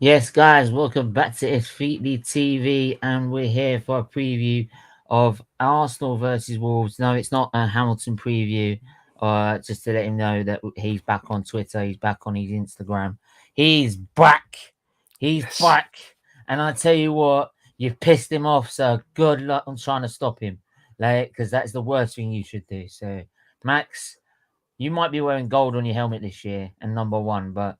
Yes, guys, welcome back to SFeatleyTV, and we're here for a preview of Arsenal versus Wolves. No, it's not a Hamilton preview. Just to let him know that he's back on Twitter, he's back on his Instagram. He's back. He's Yes. back. And I tell you what, you've pissed him off, so good luck on trying to stop him. Because that's the worst thing you should do. So, Max, you might be wearing gold on your helmet this year and number one, but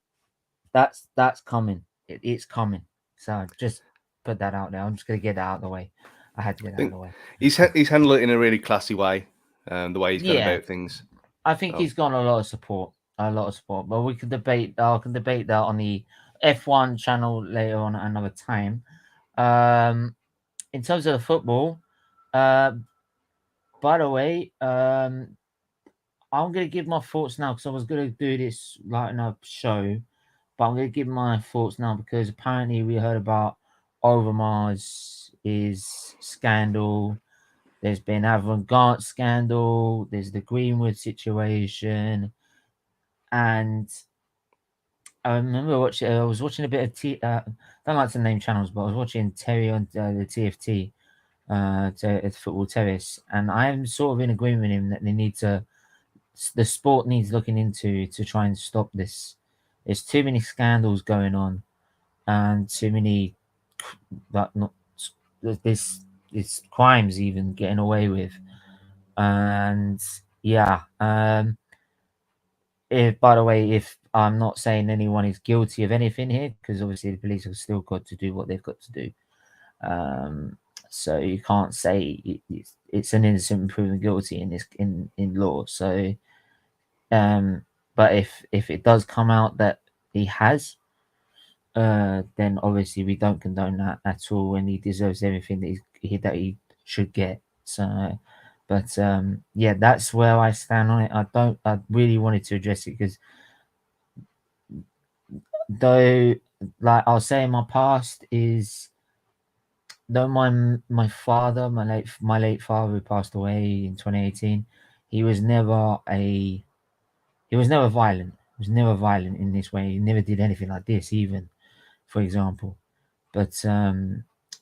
that's coming. It's coming. So just put that out there. I'm just gonna get that out of the way. I had to get I that out of think the way. he's handled it in a really classy way, the way he's gone Yeah, about things. I think So, he's got a lot of support. A lot of support. But we can debate. I can debate that on the F1 channel later on at another time. In terms of the football, uh, by the way, I'm gonna give my thoughts now because I was gonna do this like in a show, but I'm gonna give my thoughts now because apparently we heard about Overmars' is scandal. There's been Avant-Garde scandal. There's the Greenwood situation, and I remember watching. I was watching a bit of don't like to name channels, but I was watching Terry on the TFT, at Football Terrace, and I'm sort of in agreement with him that they need to. The sport needs looking into to try and stop this. There's too many scandals going on, and too many that not this it's crimes even getting away with. And yeah, if by the way, if I'm not saying anyone is guilty of anything here, because obviously the police have still got to do what they've got to do. Um, so you can't say it's an innocent proven guilty in this in law. So but if it does come out that he has, then obviously we don't condone that at all, and he deserves everything that he should get. So, but yeah, that's where I stand on it. I really wanted to address it because though, like I'll say, in my past is though my father, my late father who passed away in 2018, he was never a he was never violent. He was never violent in this way. He never did anything like this, even for example. But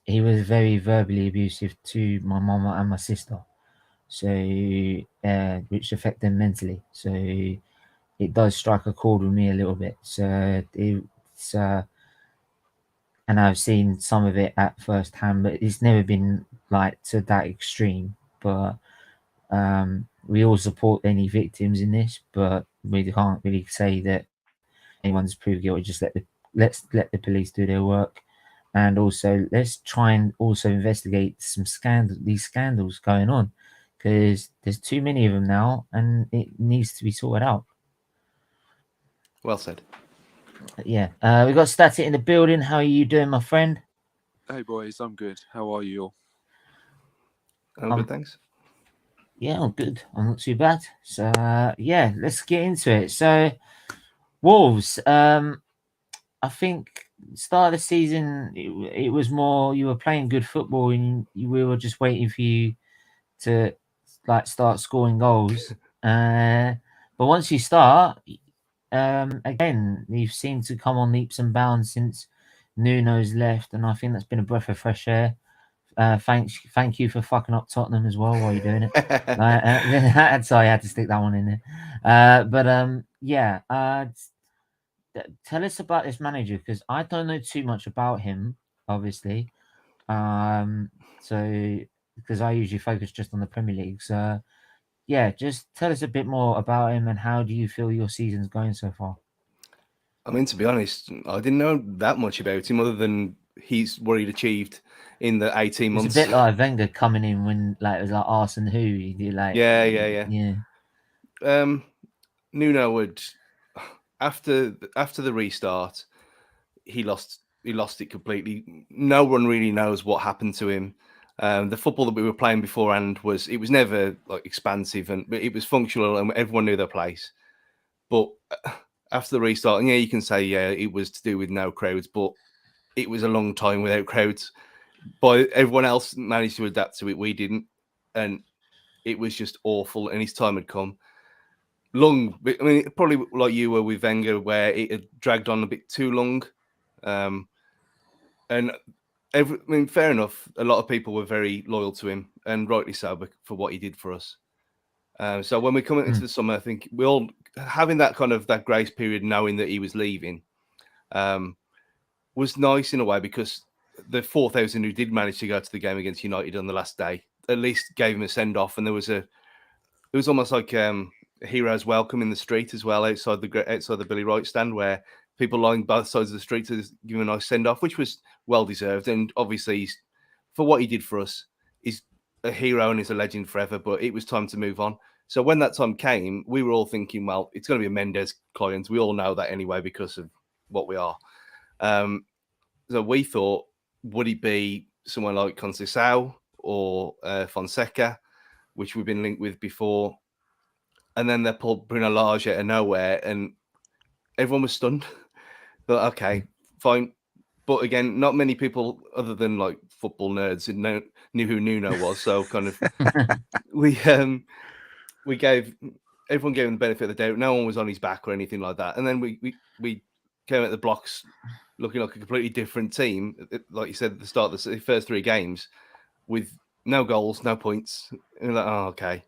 he was very verbally abusive to my mama and my sister, so which affect them mentally. So it does strike a chord with me a little bit. So it's and I've seen some of it at first hand, but it's never been like to that extreme. But we all support any victims in this, but we can't really say that anyone's proved guilty. Just let's let the police do their work, and also let's try and also investigate these scandals going on, because there's too many of them now, and it needs to be sorted out. well said. Yeah, we got Static in the building. How are you doing, my friend? Hey boys, I'm good. How are you all? I'm good, thanks. Yeah, I'm good. I'm not too bad. So yeah, let's get into it. So Wolves, I think start of the season it was more you were playing good football and we were just waiting for you to like start scoring goals. But once you start, again you've seemed to come on leaps and bounds since Nuno's left, and I think that's been a breath of fresh air. Thank you for fucking up Tottenham as well while you're doing it. Sorry, I had to stick that one in there. But yeah. Tell us about this manager because I don't know too much about him, obviously. So because I usually focus just on the Premier League. So yeah, just tell us a bit more about him and how do you feel your season's going so far? I mean, to be honest, I didn't know that much about him other than what he'd achieved in the 18 It was a months. bit like Wenger coming in when like it was like Arsene who he did like Yeah. yeah. Nuno would after the restart, he lost it completely. No one really knows what happened to him. The football that we were playing beforehand was never like expansive, and it was functional, and everyone knew their place. But after the restart, and yeah, you can say it was to do with no crowds, but it was a long time without crowds. But everyone else managed to adapt to it. We didn't, and it was just awful. And his time had come. I mean, probably like you were with Wenger, where it had dragged on a bit too long. And fair enough. A lot of people were very loyal to him, and rightly so for what he did for us. So when we come into the summer, I think we all having that kind of that grace period, knowing that he was leaving, was nice in a way, because the 4,000 who did manage to go to the game against United on the last day at least gave him a send off, and it was almost like a hero's welcome in the street as well, outside the Billy Wright stand, where people lining both sides of the street to give him a nice send off, which was well deserved. And obviously, for what he did for us, he's a hero and he's a legend forever. But it was time to move on. So when that time came, we were all thinking, well, it's going to be a Mendes client. We all know that anyway because of what we are. So we thought, would he be someone like Conceição or Fonseca, which we've been linked with before? And then they pulled Bruno Lage out of nowhere, and everyone was stunned. But okay, fine. But again, not many people other than like football nerds knew who Nuno was. So kind of everyone gave him the benefit of the doubt. No one was on his back or anything like that. And then we came at the blocks looking like a completely different team. Like you said at the start of the first 3 games, with no goals, no points. And like, oh, okay.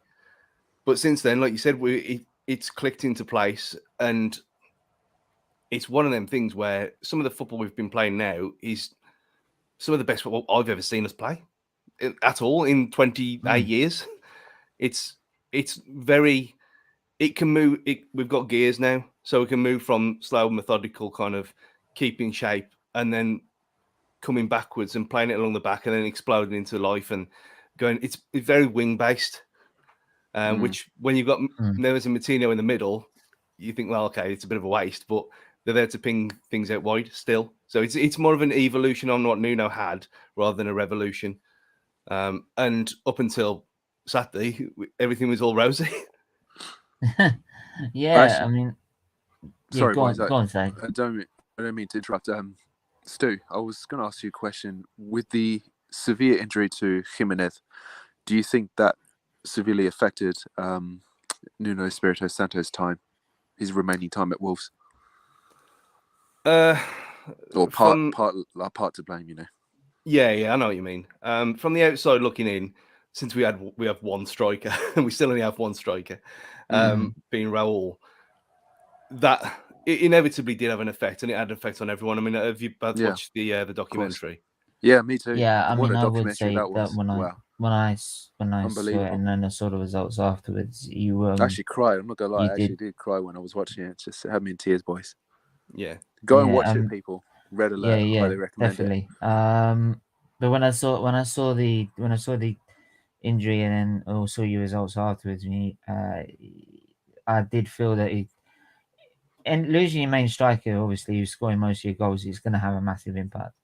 But since then, like you said, it's clicked into place, and it's one of them things where some of the football we've been playing now is some of the best football I've ever seen us play at all in 28 years. It's very, it can move. We've got gears now, so we can move from slow, methodical kind of keeping shape, and then coming backwards and playing it along the back, and then exploding into life and going. It's very wing based. Which when you've got Neves and Moutinho in the middle, you think, well, okay, it's a bit of a waste, but they're there to ping things out wide still. So it's more of an evolution on what Nuno had rather than a revolution. And up until Saturday, everything was all rosy. Yeah, I mean, sorry, go boys, on, Sait. I don't mean to interrupt. Stu, I was going to ask you a question. With the severe injury to Jimenez, do you think that severely affected Nuno Espirito Santo's time, his remaining time at Wolves? Or part to blame, you know? Yeah, I know what you mean. From the outside looking in, since we have one striker, and we still only have one striker, being Raul, that it inevitably did have an effect, and it had an effect on everyone. I mean, have you both watched the documentary? Yeah, me too. Yeah, I mean, I would documentary say that when I saw it, and then I saw the results afterwards, you I actually cried. I'm not gonna lie, I actually did cry when I was watching it. It just had me in tears, boys. Yeah, go and watch it, people. Red Alert. Yeah, highly recommend definitely. it. But when I saw the injury and then also your results afterwards, I did feel that and losing your main striker, obviously, who's scoring most of your goals, is going to have a massive impact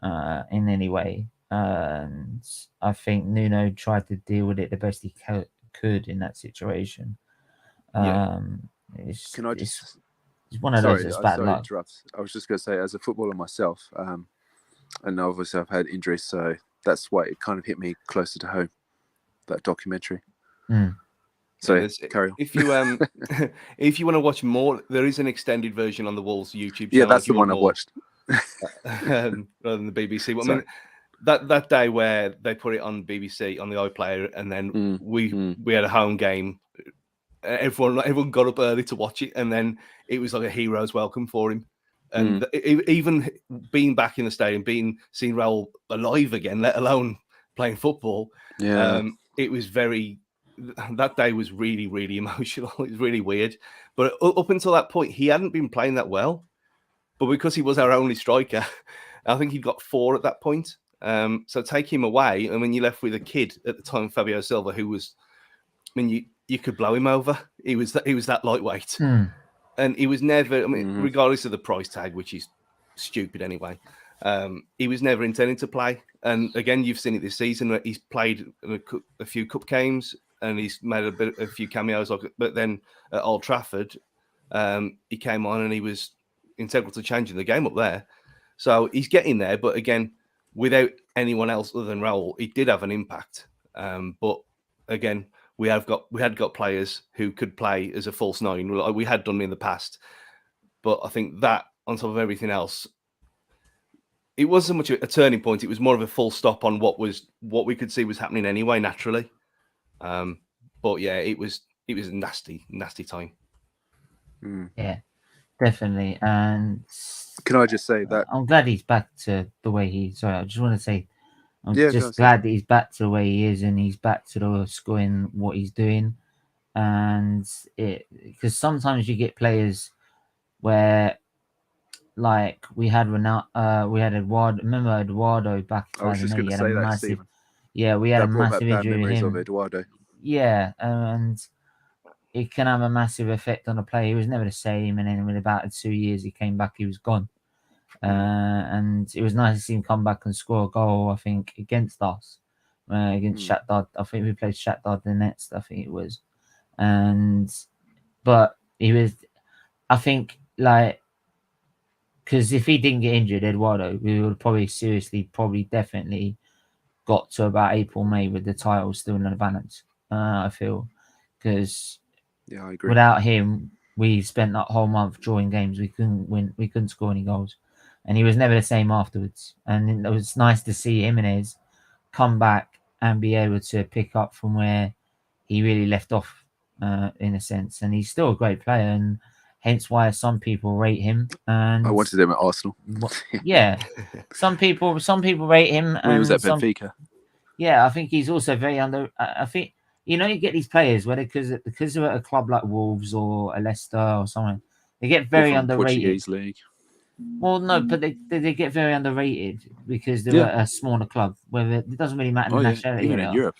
in any way. And I think Nuno tried to deal with it the best he could in that situation. It's one of those that's bad luck. I was just going to say, as a footballer myself, and obviously I've had injuries, so that's why it kind of hit me closer to home, that documentary. So carry on. If you if you want to watch more, there is an extended version on the Wolves YouTube channel. Yeah, that's the one I watched. Rather than the BBC. I mean, that day where they put it on BBC on the iPlayer, and then we had a home game. Everyone got up early to watch it, and then it was like a hero's welcome for him. And even being back in the stadium, seeing Raul alive again, let alone playing football, it was that day was really, really emotional. It was really weird. But up until that point, he hadn't been playing that well. But because he was our only striker, I think he got 4 at that point. So take him away, and when you're left with a kid at the time, Fabio Silva, who was, I mean, you could blow him over. He was that lightweight, and he was never. I mean, regardless of the price tag, which is stupid anyway, he was never intending to play. And again, you've seen it this season where he's played a few cup games and he's made a few cameos. But then at Old Trafford, he came on and he was integral to changing the game up there. So he's getting there, but again, without anyone else other than Raul, he did have an impact. But again, we had got players who could play as a false 9. We had done in the past, but I think that on top of everything else, it wasn't much a turning point. It was more of a full stop on what we could see was happening anyway, naturally. But yeah, it was a nasty time. Yeah, definitely. And Can I just say that I'm glad he's back to the way he. Sorry, I just want to say I'm Yeah, just go glad that he's back to the way he is, and he's back to the scoring what he's doing. And because sometimes you get players where, like we had Eduardo. Remember Eduardo back in I was just 2008? going He to had say a that, massive. Stephen. Yeah, we had a That brought back massive bad injury with memories of him. Eduardo. Yeah, and it can have a massive effect on a player. He was never the same, and then in about 2 years he came back, he was gone. And it was nice to see him come back and score a goal, I think, against us, against Shakhtar. I think we played Shakhtar Donetsk, I think it was. But he was, I think, like, because if he didn't get injured, Eduardo, we would probably definitely got to about April, May with the title still in the balance. I feel, because Yeah, I agree. without him, we spent that whole month drawing games. We couldn't win. We couldn't score any goals, and he was never the same afterwards. And it was nice to see Jimenez come back and be able to pick up from where he really left off, in a sense. And he's still a great player, and hence why some people rate him. And I wanted him at Arsenal. yeah, some people rate him, When he was at some, Benfica. yeah, I think he's also very under. I think, you get these players whether because they're at a club like Wolves or a Leicester or something, they get very Or from underrated. Portuguese league. Well, no, but they get very underrated because they're at a smaller club. Where it doesn't really matter the nationality. Even in Europe.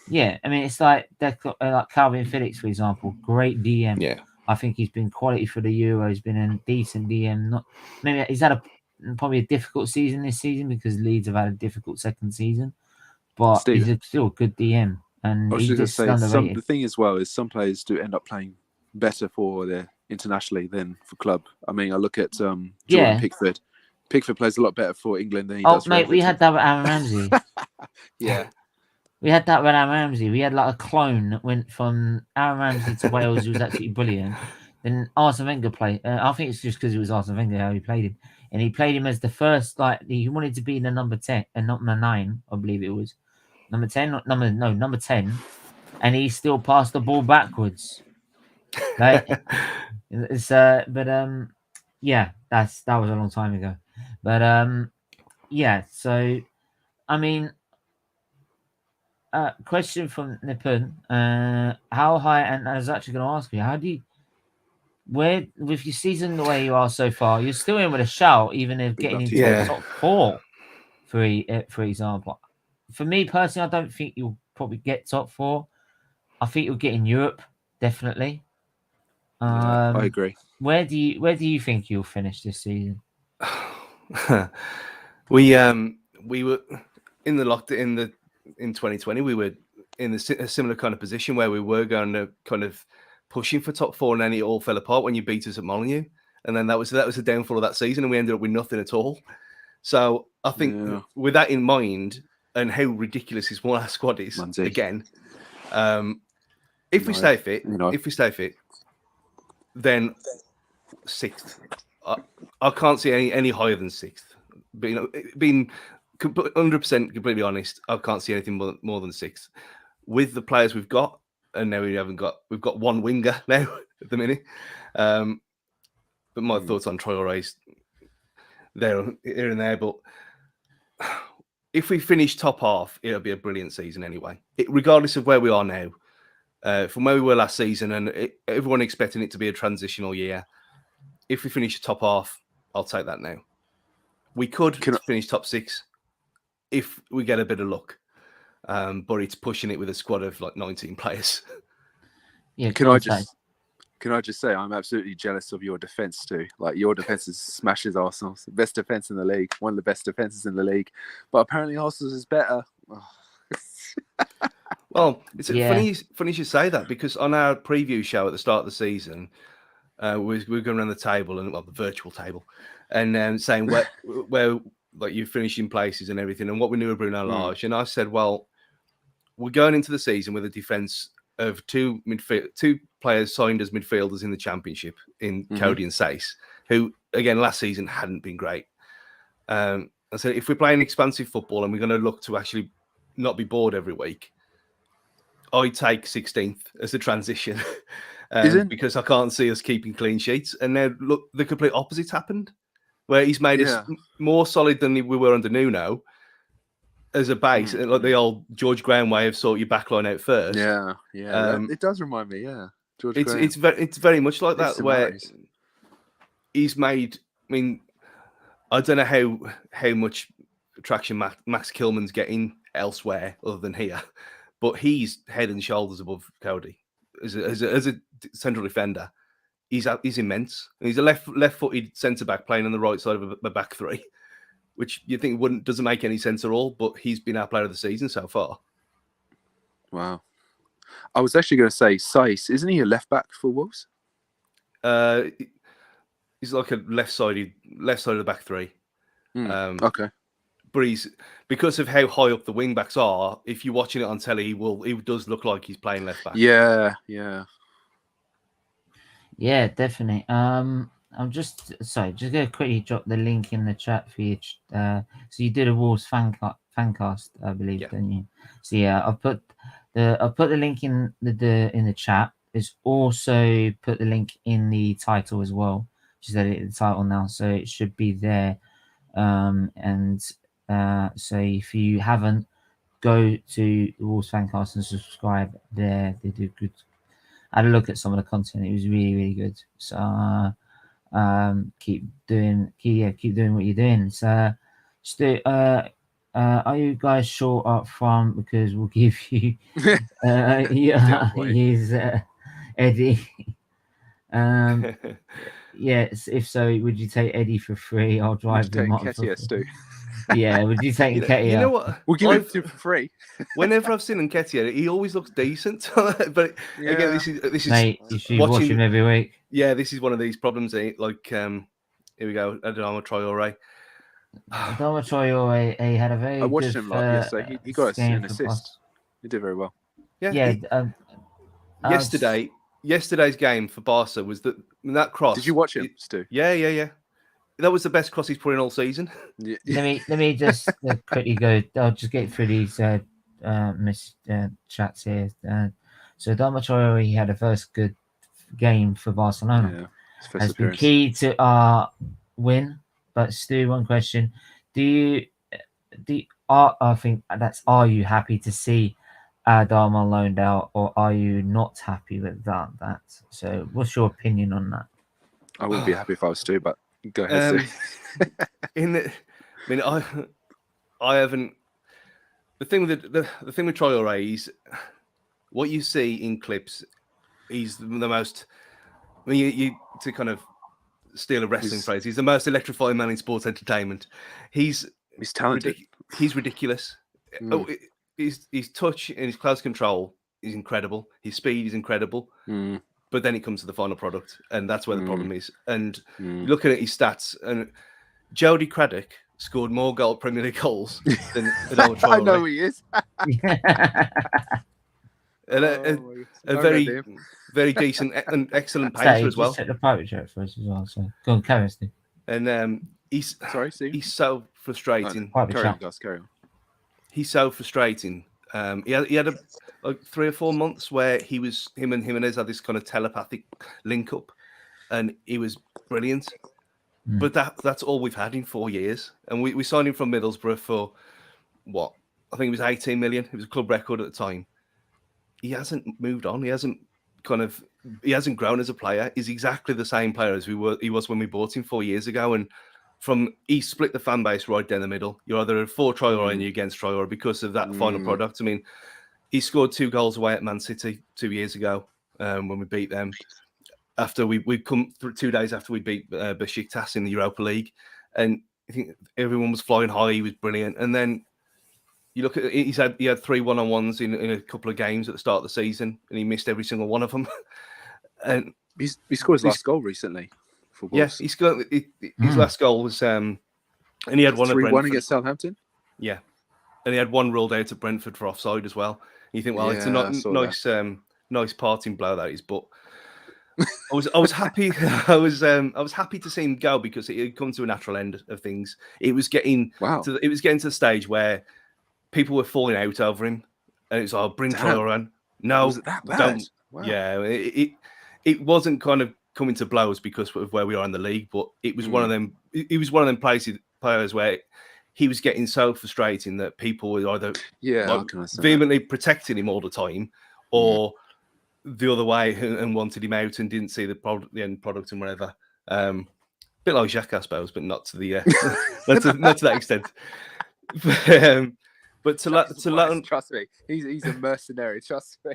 Yeah, I mean, it's like like Calvin Phillips, for example, great DM. Yeah, I think he's been quality for the Euro. He's been a decent DM. Not maybe he's had probably a difficult season this season because Leeds have had a difficult second season, but Steve, he's still a good DM, and I was he's just going just to say, underrated. the thing as well is some players do end up playing better for their internationally than for club. I mean, I look at Jordan Pickford. Pickford plays a lot better for England than he does for mate, we Everton. had that with Aaron Ramsey. Yeah. We had that with Aaron Ramsey. We had like a clone that went from Aaron Ramsey to Wales, who was absolutely brilliant. Then Arsene Wenger played. I think it's just because it was Arsene Wenger how he played him, and he played him as the first. Like he wanted to be in the number 10 and number 9, I believe it was number 10, number 10, and he still passed the ball backwards. Like it's yeah, that was a long time ago, but yeah. So I mean. Question from Nippon. How high? And I was actually going to ask you, how do you, where with your season the way you are so far, you're still in with a shout, even if getting into the top 4, for example. For me personally, I don't think you'll probably get top 4. I think you'll get in Europe, definitely. I agree. Where do you think you'll finish this season? We were in the in 2020, we were in a similar kind of position where we were going to kind of pushing for top 4, and then it all fell apart when you beat us at Molineux, and then that was the downfall of that season, and we ended up with nothing at all. So I think with that in mind, and how ridiculous this one squad is, again, if we stay fit, then 6th. I can't see any higher than 6th. But being 100% completely honest, I can't see anything more than 6th. With the players we've got, and now we've got one winger now at the minute. But my thoughts on Traore's there here and there. But if we finish top half, it'll be a brilliant season anyway. Regardless of where we are now, from where we were last season, and everyone expecting it to be a transitional year. If we finish top half, I'll take that now. We could finish top 6 if we get a bit of luck, but it's pushing it with a squad of like 19 players. Yeah, Can I just say I'm absolutely jealous of your defense too. Like your defense smashes Arsenal's best defense in the league, one of the best defenses in the league. But apparently Arsenal's is better. Well, it's funny you should say that, because on our preview show at the start of the season, we're going around the table and the virtual table, and saying where like you're finishing places and everything, and what we knew of Bruno Lage. And I said, well, we're going into the season with a defense of two players signed as midfielders in the Championship in Cody and Sait, who again last season hadn't been great. I said, if we're playing expansive football and we're going to look to actually not be bored every week, I take 16th as a transition because I can't see us keeping clean sheets. And now look, the complete opposite happened, where he's made us more solid than we were under Nuno as a base, like the old George Graham way of sort your backline out first. Yeah. It does remind me. Yeah, George Graham. It's very much like that, where Similarities. he's made. I mean, I don't know how much traction Max Kilman's getting elsewhere other than here, but he's head and shoulders above Cody as a central defender. He's immense. He's a left-footed centre back playing on the right side of a back three, which you think doesn't make any sense at all. But he's been our player of the season so far. Wow. I was actually going to say Sait. Isn't he a left back for Wolves? He's like a left side of the back three. Okay. But because of how high up the wing backs are, if you're watching it on telly, he does look like he's playing left back. Yeah. Yeah, definitely. I'm just gonna quickly drop the link in the chat for you. So you did a Wolves fancast, I believe, didn't you? So yeah, I'll put the link in the chat. There's also put the link in the title as well. Just edit the title now, so it should be there. So if you haven't, go to the Wolves Fancast and subscribe there. They do good. I had a look at some of the content. It was really, really good. So keep doing what you're doing. So Stu, are you guys short up front? Because we'll give you he's Eddie. Yes, if so, would you take Eddie for free? I'll drive them up. Stu. Yeah, would you take Nketiah? You know what? We'll give it to for free. Whenever I've seen Nketiah, he always looks decent. But again, this is mate, you should watch him every week. Yeah, this is one of these problems. Like, here we go. Adama Traore. Adama Traore, he had a very. I watched him yesterday. He got an assist. He did very well. Yeah. Yesterday's game for Barca was that cross. Did you watch him, Stu? Yeah. That was the best cross he's put in all season. Yeah. Let me just quickly go. I'll just get through these chats here. So Adama Traore, he had a first good game for Barcelona. Yeah, has been key to our win. But Stu, one question: I think that's, are you happy to see Adama loaned out, or are you not happy with that? So, what's your opinion on that? I wouldn't be happy if I was Stu, but go ahead. I haven't. The thing with Traore is what you see in clips. He's the most. I mean, you to kind of steal a wrestling phrase. He's the most electrifying man in sports entertainment. He's talented. He's ridiculous. His touch and his close control is incredible. His speed is incredible. But then it comes to the final product, and that's where the problem is. And looking at his stats, and Jody Craddock scored more Premier League goals than Adama Traore. I know he is. And a very decent and excellent pacer as well. Set the pirate joke for us as well. So go on, carry on, Steve. And he's so frustrating. Carry on. He's so frustrating. He had like 3 or 4 months where him and Jimenez had this kind of telepathic link up, and he was brilliant. But that's all we've had in 4 years, and we signed him from Middlesbrough for what I think it was 18 million. It was a club record at the time. He hasn't moved on. He hasn't grown as a player. He's exactly the same player as he was when we bought him 4 years ago. And he split the fan base right down the middle. You're either for Traore and you're against Traore because of that final product. I mean, he scored 2 goals away at Man City 2 years ago when we beat them. After we come through 2 days after we beat Besiktas in the Europa League, and I think everyone was flying high. He was brilliant, and then you look at he had 3 one-on-ones in a couple of games at the start of the season, and he missed every single one of them. And he scored his last goal recently for Wolves. Yes, he scored his last goal was and he had one 3-1 against Southampton. Yeah, and he had one ruled out at Brentford for offside as well. And you think, well, it's a nice parting blow that is, but I was happy. I was happy to see him go because it had come to a natural end of things. It was getting Wow. to the stage where people were falling out over him, and it's like, bring Damn. Traore on. No, Was it that bad? don't. Wow. Yeah, it wasn't kind of coming to blows because of where we are in the league, but it was one of them. It was one of them players where he was getting so frustrating that people were either vehemently protecting him all the time, or the other way and wanted him out and didn't see the end product and whatever. Bit like Jacques, I suppose, but not to the not to that extent. But to learn, trust me, he's a mercenary. Trust me.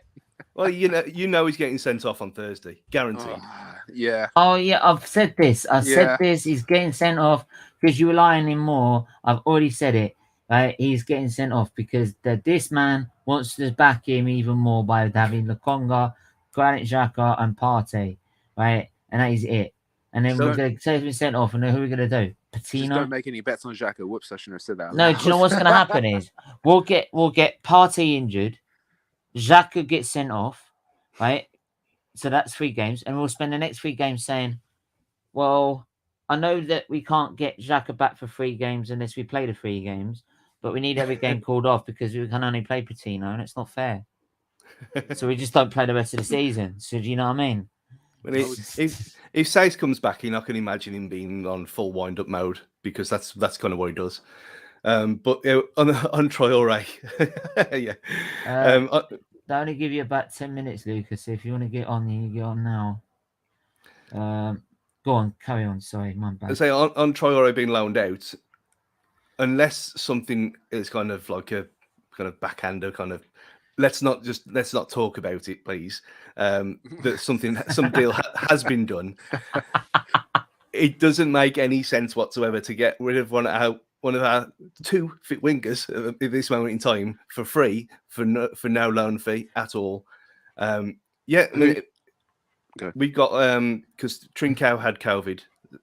Well, you know he's getting sent off on Thursday, guaranteed. Yeah. Oh yeah, I've said this. Said this. He's getting sent off because you rely on him more. I've already said it. Right, he's getting sent off because this man wants to back him even more by having Lokonga, Granit Xhaka, and Partey. Right, and that is it. And then we're going to take him sent off, and then who are we going to do? Patino. Just don't make any bets on Xhaka. Whoops, I shouldn't have said that. No, do you know what's going to happen is we'll get Partey injured, Xhaka gets sent off, right? So that's 3 games, and we'll spend the next 3 games saying, well, I know that we can't get Xhaka back for 3 games unless we play the 3 games, but we need every game called off because we can only play Patino, and it's not fair. So we just don't play the rest of the season. So do you know what I mean? If Sait comes back in, I can imagine him being on full wind-up mode because that's kind of what he does. But on Traore, yeah. They only give you about 10 minutes, Lucas. So if you want to get on, you get on now. Go on, carry on. Sorry, my bad. I say on Traore being loaned out, unless something is kind of like a kind of backhander kind of. Let's not talk about it, please. That some deal has been done. It doesn't make any sense whatsoever to get rid of one of our 2 fit wingers at this moment in time for free for no loan fee at all. We got because Trincao had COVID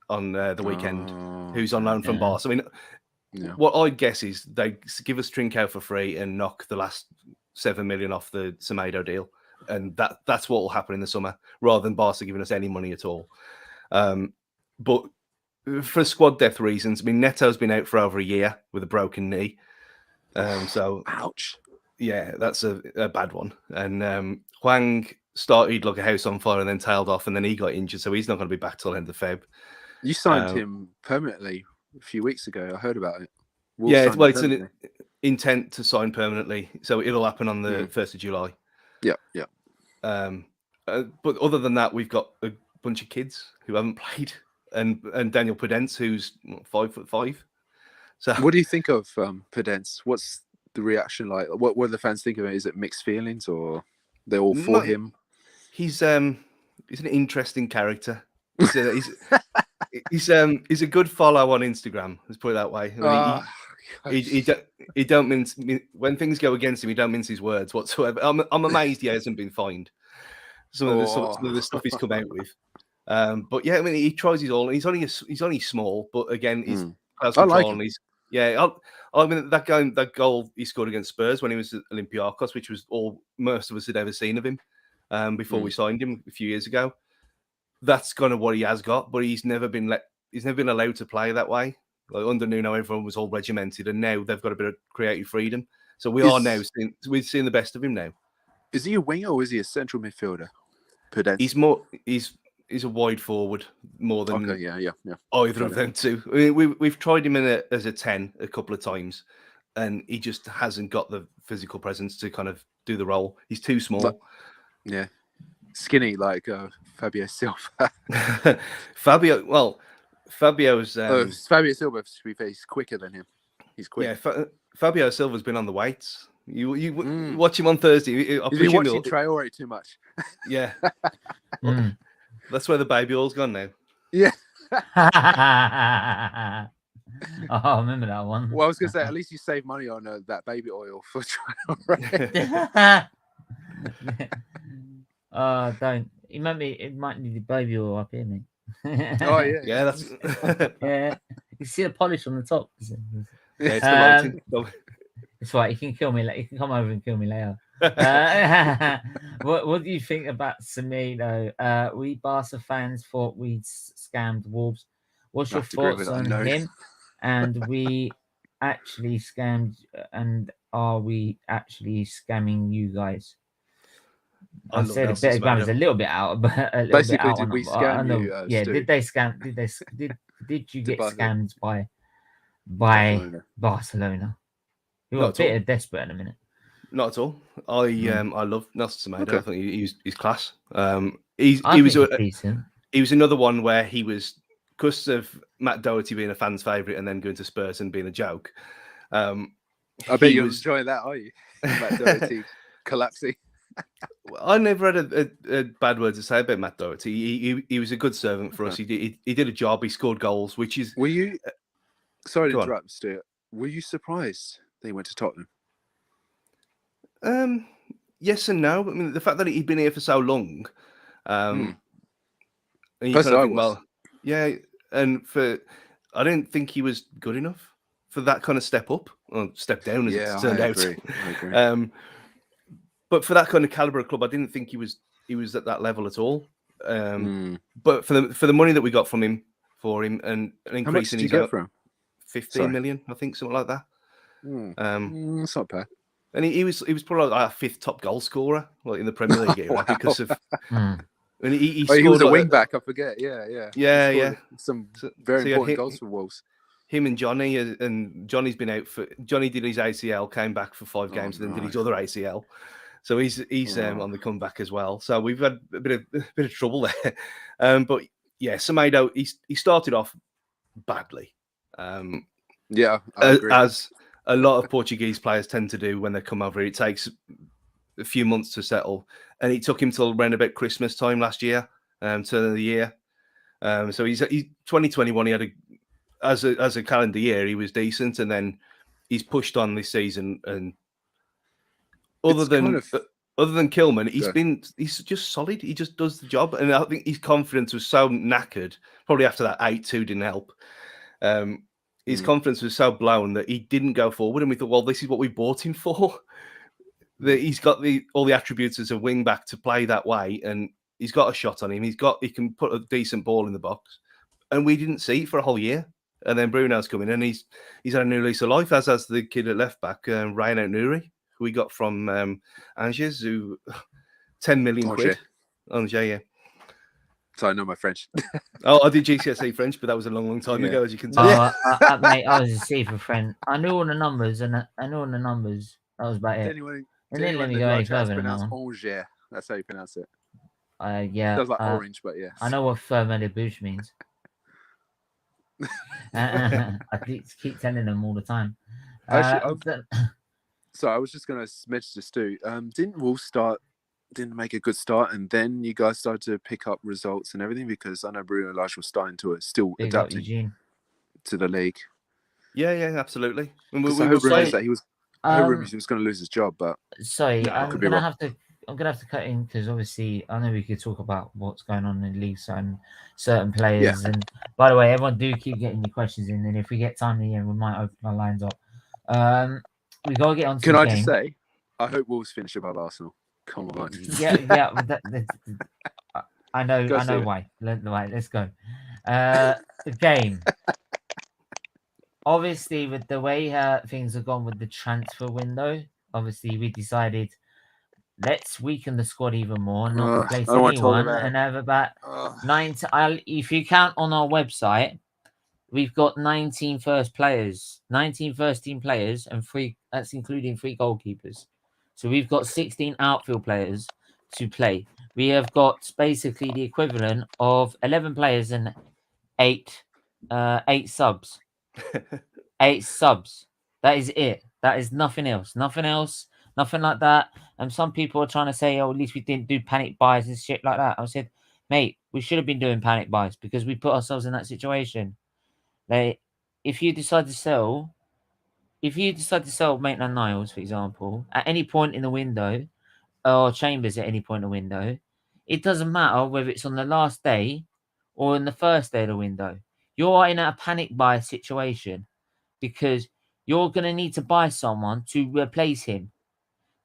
on the weekend. Who's on loan from Barca? I mean, what I guess is they give us Trincao for free and knock the last 7 million off the Semedo deal, and that's what will happen in the summer, rather than Barca giving us any money at all. But for squad depth reasons, I mean, Neto's been out for over a year with a broken knee, so ouch. Yeah, that's a bad one. And Hwang started like a house on fire and then tailed off, and then he got injured, so he's not going to be back till end of Feb. You signed him permanently a few weeks ago. I heard about it. It's an intent to sign permanently, so it'll happen on the 1st of July. Yeah. But other than that, we've got a bunch of kids who haven't played, and Daniel Podence, who's 5'5". So, what do you think of Podence? What's the reaction like? What do the fans think of it? Is it mixed feelings, or they're all for him? He's an interesting character. He's a good follow on Instagram. Let's put it that way. He don't mince when things go against him. He don't mince his words whatsoever. I'm amazed he hasn't been fined. Some of the stuff he's come out with. But yeah, I mean, he tries his all. He's only small, but again, he's has control. And I mean, that goal he scored against Spurs when he was at Olympiacos, which was all most of us had ever seen of him before we signed him a few years ago. That's kind of what he has got, but he's never been allowed to play that way. Like under Nuno, everyone was all regimented, and now they've got a bit of creative freedom. So we're seeing the best of him now. Is he a winger or is he a central midfielder? Podence? He's a wide forward more than either of them two. I mean, we've tried him as a 10 a couple of times, and he just hasn't got the physical presence to kind of do the role. He's too small. Skinny like Fabio Silva. Fabio's Fabio Silva, to be fair, he's quicker than him. He's quick. Yeah, Fabio Silva's been on the weights. You watch him on Thursday. You've been watching Traore too much. Yeah. That's where the baby oil's gone now. Yeah. I remember that one. Well, I was going to say, at least you save money on that baby oil for Traore. Don't. It might need the baby oil up here, mate. Oh yeah. Yeah, that's yeah. You see the polish on the top. Yeah, it's the It's right. You can kill me. You can come over and kill me later. What do you think about Semedo? We Barca fans thought we'd scammed Wolves. What's I your have to agree thoughts with that, on no. him? And we actually scammed, and are we actually scamming you guys? I I love said a Nelson bit of guns Semedo. a little bit out, but a little bit Basically, out did on. we I scam know. you, Yeah, Stu? did they scam? Did you To get Barcelona? scammed by Barcelona. Barcelona? You're a Not at all. bit desperate in a minute. Not at all. I love Nelson Semedo. Okay. I think he's class. I He think was he's decent. he was another one where he was, because of Matt Doherty being a fan's favourite and then going to Spurs and being a joke. I bet he you're was. enjoying that, are you? Matt Doherty collapsing. I never had a bad word to say about Matt Doherty. He was a good servant for us. He did a job. He scored goals, which is. Were you? Sorry to Go on. interrupt, Stuart. Were you surprised they went to Tottenham? Yes and no. I mean, the fact that he'd been here for so long, and you First kind of I think, was. well, yeah, and I didn't think he was good enough for that kind of step up or step down, as it's turned out. I agree. But for that kind of caliber of club, I didn't think he was at that level at all. But for the money that we got from him and How much increasing did you his get for him? 15 million, I think, something like that. That's not bad. And he was probably like our 5th top goal scorer, like in the Premier League era, because of. And he was a like, wing back. I forget. Yeah. Yeah. He scored some very important goals for Wolves. Him and Johnny, and Johnny's been out for. Johnny did his ACL, came back for 5 games, and then did his other ACL. So he's on the comeback as well. So we've had a bit of trouble there. But yeah, Semedo, he started off badly. Yeah, I agree. As a lot of Portuguese players tend to do when they come over. It takes a few months to settle, and it took him till around about Christmas time last year, turn of the year. So he's 2021. He had as a calendar year, he was decent, and then he's pushed on this season. And other than Kilman, he's just solid. He just does the job, and I think his confidence was so knackered. Probably after that 8-2 didn't help. His confidence was so blown that he didn't go forward, and we thought, well, this is what we bought him for. That he's got all the attributes as a wing back to play that way, and he's got a shot on him. He can put a decent ball in the box, and we didn't see it for a whole year. And then Bruno's coming, and he's had a new lease of life, as has the kid at left back, Ryan Out-Nouri, who we got from Angers, who 10 million quid. Angers, yeah. So I know my French. I did GCSE French, but that was a long time ago, as you can tell. Mate, I was a C for French. I knew all the numbers, and I knew all the numbers. That was about it. And then let me go any further than that one. Angers. That's how you pronounce it. Yeah. Sounds like orange, but yeah. I know what ferment de bouche means. I keep telling them all the time. So I was just going to mention to Stu. Didn't Wolves didn't make a good start, and then you guys started to pick up results and everything? Because I know Bruno Lage was starting to still adapting to the league. Yeah, absolutely. And I heard rumors that he was going to lose his job, but sorry, I'm gonna have to cut in because obviously I know we could talk about what's going on in the league and certain players. Yeah. And by the way, everyone do keep getting your questions in, and if we get time in the end, we might open our lines up. We gotta get on. Can I just say, I hope Wolves finish above Arsenal. Come on. Yeah. I know why. Let's go. The game. Obviously, with the way things have gone with the transfer window, obviously we decided let's weaken the squad even more, not replace anyone, and have about 9. If you count on our website, we've got 19 first team players, and 3. That's including 3 goalkeepers. So we've got 16 outfield players to play. We have got basically the equivalent of 11 players and 8 subs. 8 subs. That is it. That is nothing else. Nothing like that. And some people are trying to say, oh, at least we didn't do panic buys and shit like that. I said, mate, we should have been doing panic buys because we put ourselves in that situation. Like, if you decide to sell Maitland-Niles, for example, at any point in the window, or Chambers at any point in the window, it doesn't matter whether it's on the last day or in the first day of the window. You're in a panic buy situation because you're going to need to buy someone to replace him.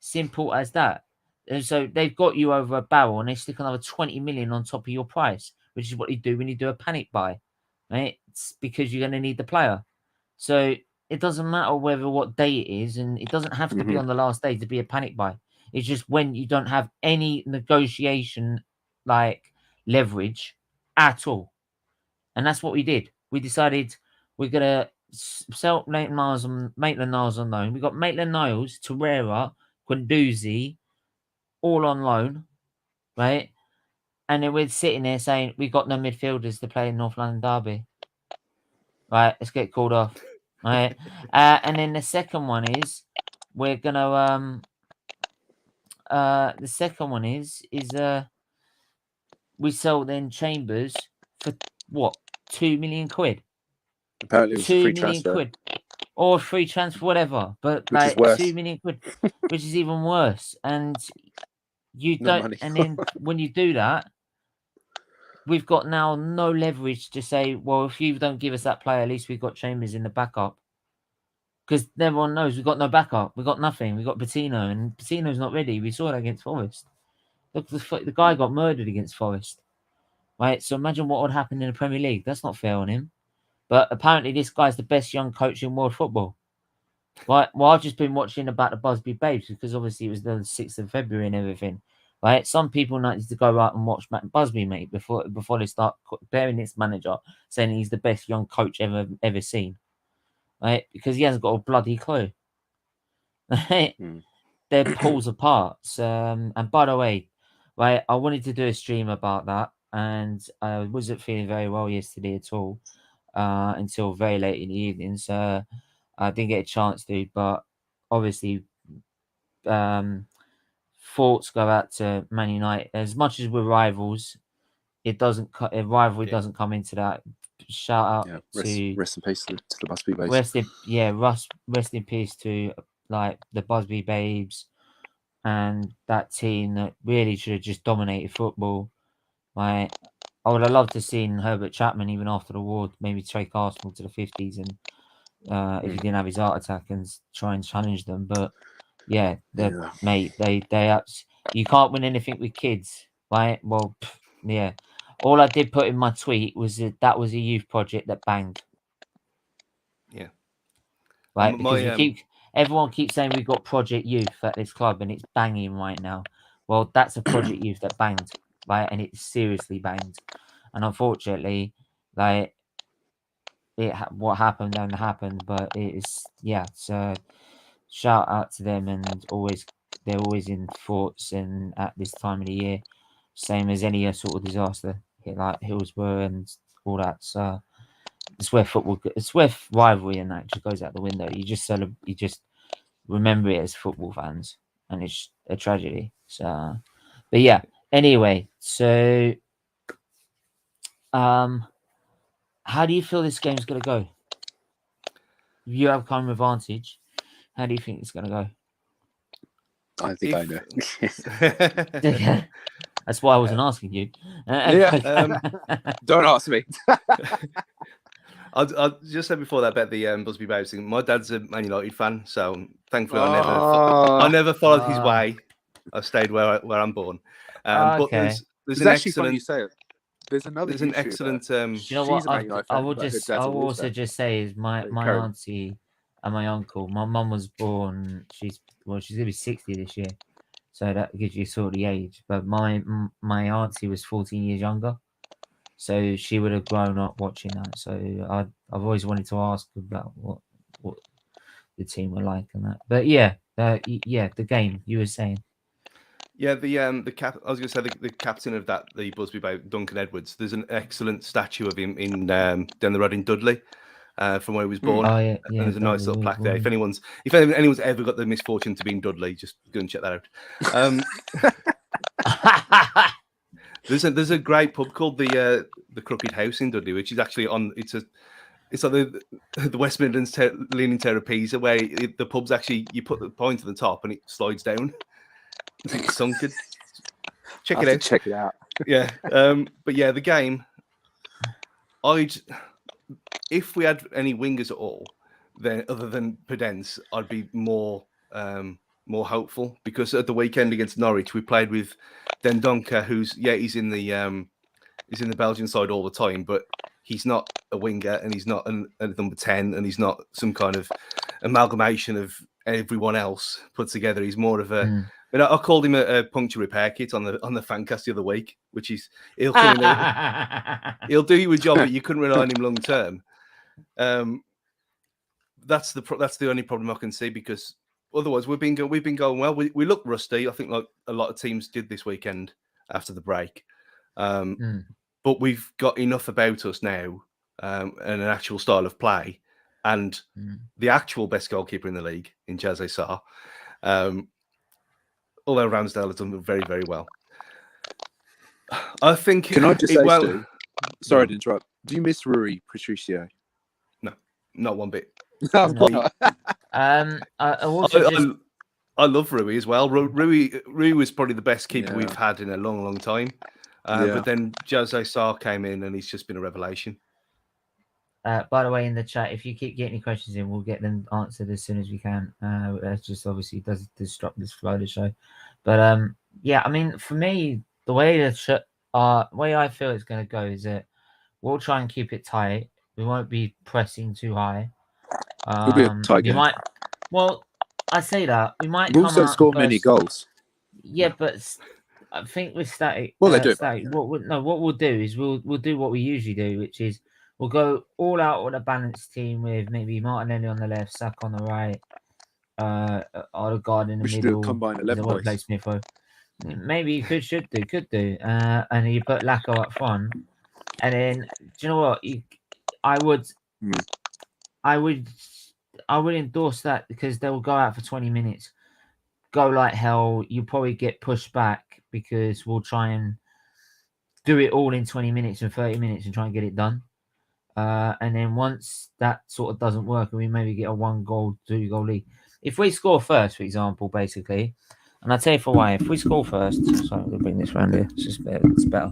Simple as that. And so they've got you over a barrel, and they stick another 20 million on top of your price, which is what you do when you do a panic buy, right? It's because you're going to need the player. So it doesn't matter what day it is, and it doesn't have to be on the last day to be a panic buy. It's just when you don't have any negotiation leverage at all. And that's what we did. We decided we're gonna sell Maitland-Niles on loan. We got Maitland-Niles, Torreira, Guendouzi, all on loan, right? And then we're sitting there saying we got no midfielders to play in North London Derby. Right, let's get called off. Right. And then the second one is we're gonna the second one is we sell then Chambers for what, 2 million quid? Apparently, it was a 2 free million transfer, quid. Or free transfer, whatever. But which is like worse. 2 million quid, which is even worse. And you No don't money. and then when you do that, we've got now no leverage to say, well, if you don't give us that player, at least we've got Chambers in the backup. Because everyone knows we've got no backup. We've got nothing. We've got Patino, and Patino's not ready. We saw that against Forest. Look, the guy got murdered against Forest. Right? So imagine what would happen in the Premier League. That's not fair on him. But apparently this guy's the best young coach in world football. Right? Well, I've just been watching about the Busby Babes because obviously it was the 6th of February and everything. Right? Some people need to go out and watch Matt Busby, mate, before they start bearing this manager, saying he's the best young coach ever seen. Right? Because he hasn't got a bloody clue. Right? They're pulls apart. And by the way, right, I wanted to do a stream about that, and I wasn't feeling very well yesterday at all until very late in the evening. So I didn't get a chance to, but obviously thoughts go out to Man United. As much as we're rivals, rivalry doesn't come into that. Shout out to rest in peace to the Busby Babes. Rest in peace to the Busby Babes and that team that really should have just dominated football. Right, I would have loved to have seen Herbert Chapman even after the war maybe take Arsenal to the 50s, and if he didn't have his heart attack, and try and challenge them. But mate, they you can't win anything with kids, right? Well, yeah. All I did put in my tweet was that was a youth project that banged. Yeah. Right, because everyone keeps saying we've got Project Youth at this club and it's banging right now. Well, that's a Project Youth that banged, right? And it's seriously banged. And unfortunately, what happened then happened, but it is, so shout out to them, and they're always in thoughts and at this time of the year, same as any sort of disaster hit like Hillsborough and all that. So it's where rivalry and that just goes out the window. You just remember it as football fans, and it's a tragedy. So, but yeah. Anyway, so how do you feel this game's gonna go? You have home advantage. How do you think it's gonna go? I think I know. That's why I wasn't asking you. Don't ask me. I'll just say before that about the Busby Babes thing. My dad's a Man United fan, so thankfully I never followed his way. I stayed where I'm born. But there's an actually excellent. Funny you say it. There's an excellent. You know what? I will also just say is my auntie and my uncle. My mum was born. She's gonna be 60 this year, so that gives you sort of the age. But my auntie was 14 years younger, so she would have grown up watching that. So I've always wanted to ask about what the team were like and that. But the game you were saying. Yeah, the cap. I was going to say the captain of the Busby Babe, Duncan Edwards. There's an excellent statue of him in down the road in Dudley, from where he was born. Oh yeah, and there's a nice little plaque there. If anyone's ever got the misfortune to be in Dudley, just go and check that out. There's a great pub called the Crooked House in Dudley, which is actually it's like the West Midlands Leaning Tower of Pisa, where the pub's actually, you put the point at the top and it slides down. It's sunken. Check it out. Yeah. But yeah, the game. If we had any wingers at all, then other than Pedence, I'd be more more hopeful, because at the weekend against Norwich we played with Dendoncker, who's he's in the Belgian side all the time, but he's not a winger and he's not a number 10 and he's not some kind of amalgamation of everyone else put together. He's more of a I called him a puncture repair kit on the Fancast the other week, which is he'll come in, he'll do you a job, but you couldn't rely on him long term. That's the only problem I can see, because otherwise we've been going well. We look rusty, I think, like a lot of teams did this weekend after the break. But we've got enough about us now, and an actual style of play, and the actual best goalkeeper in the league in Sait. Although Ramsdale has done very, very well. I think. Can I just say, Stu, sorry to interrupt. Do you miss Rui Patricio? No, not one bit. I love Rui as well. Rui was probably the best keeper we've had in a long, long time. But then Sait came in and he's just been a revelation. By the way, in the chat, if you keep getting any questions in, we'll get them answered as soon as we can. It just obviously does disrupt this flow of the show. But I mean, for me, the way way I feel it's going to go is that we'll try and keep it tight. We won't be pressing too high. It'll be a tight game. Well, I say that we might. Wolves don't score many goals. Yeah, but I think with static. Well, they do. Static, what we'll do is we'll do what we usually do, which is we'll go all out with a balanced team with maybe Martinelli on the left, Saka on the right, Odegaard in the middle. We should do a combined 11 boys. Maybe you could do. And you put Lacko up front, and then do you know what? I would endorse that, because they will go out for 20 minutes, go like hell. You probably get pushed back because we'll try and do it all in 20 minutes and 30 minutes and try and get it done. And then once that sort of doesn't work, and we maybe get a 1-goal, 2-goal lead. If we score first, for example, basically, and I'll tell you for why. If we score first, sorry, I'm going to bring this around here. It's just better. It's better.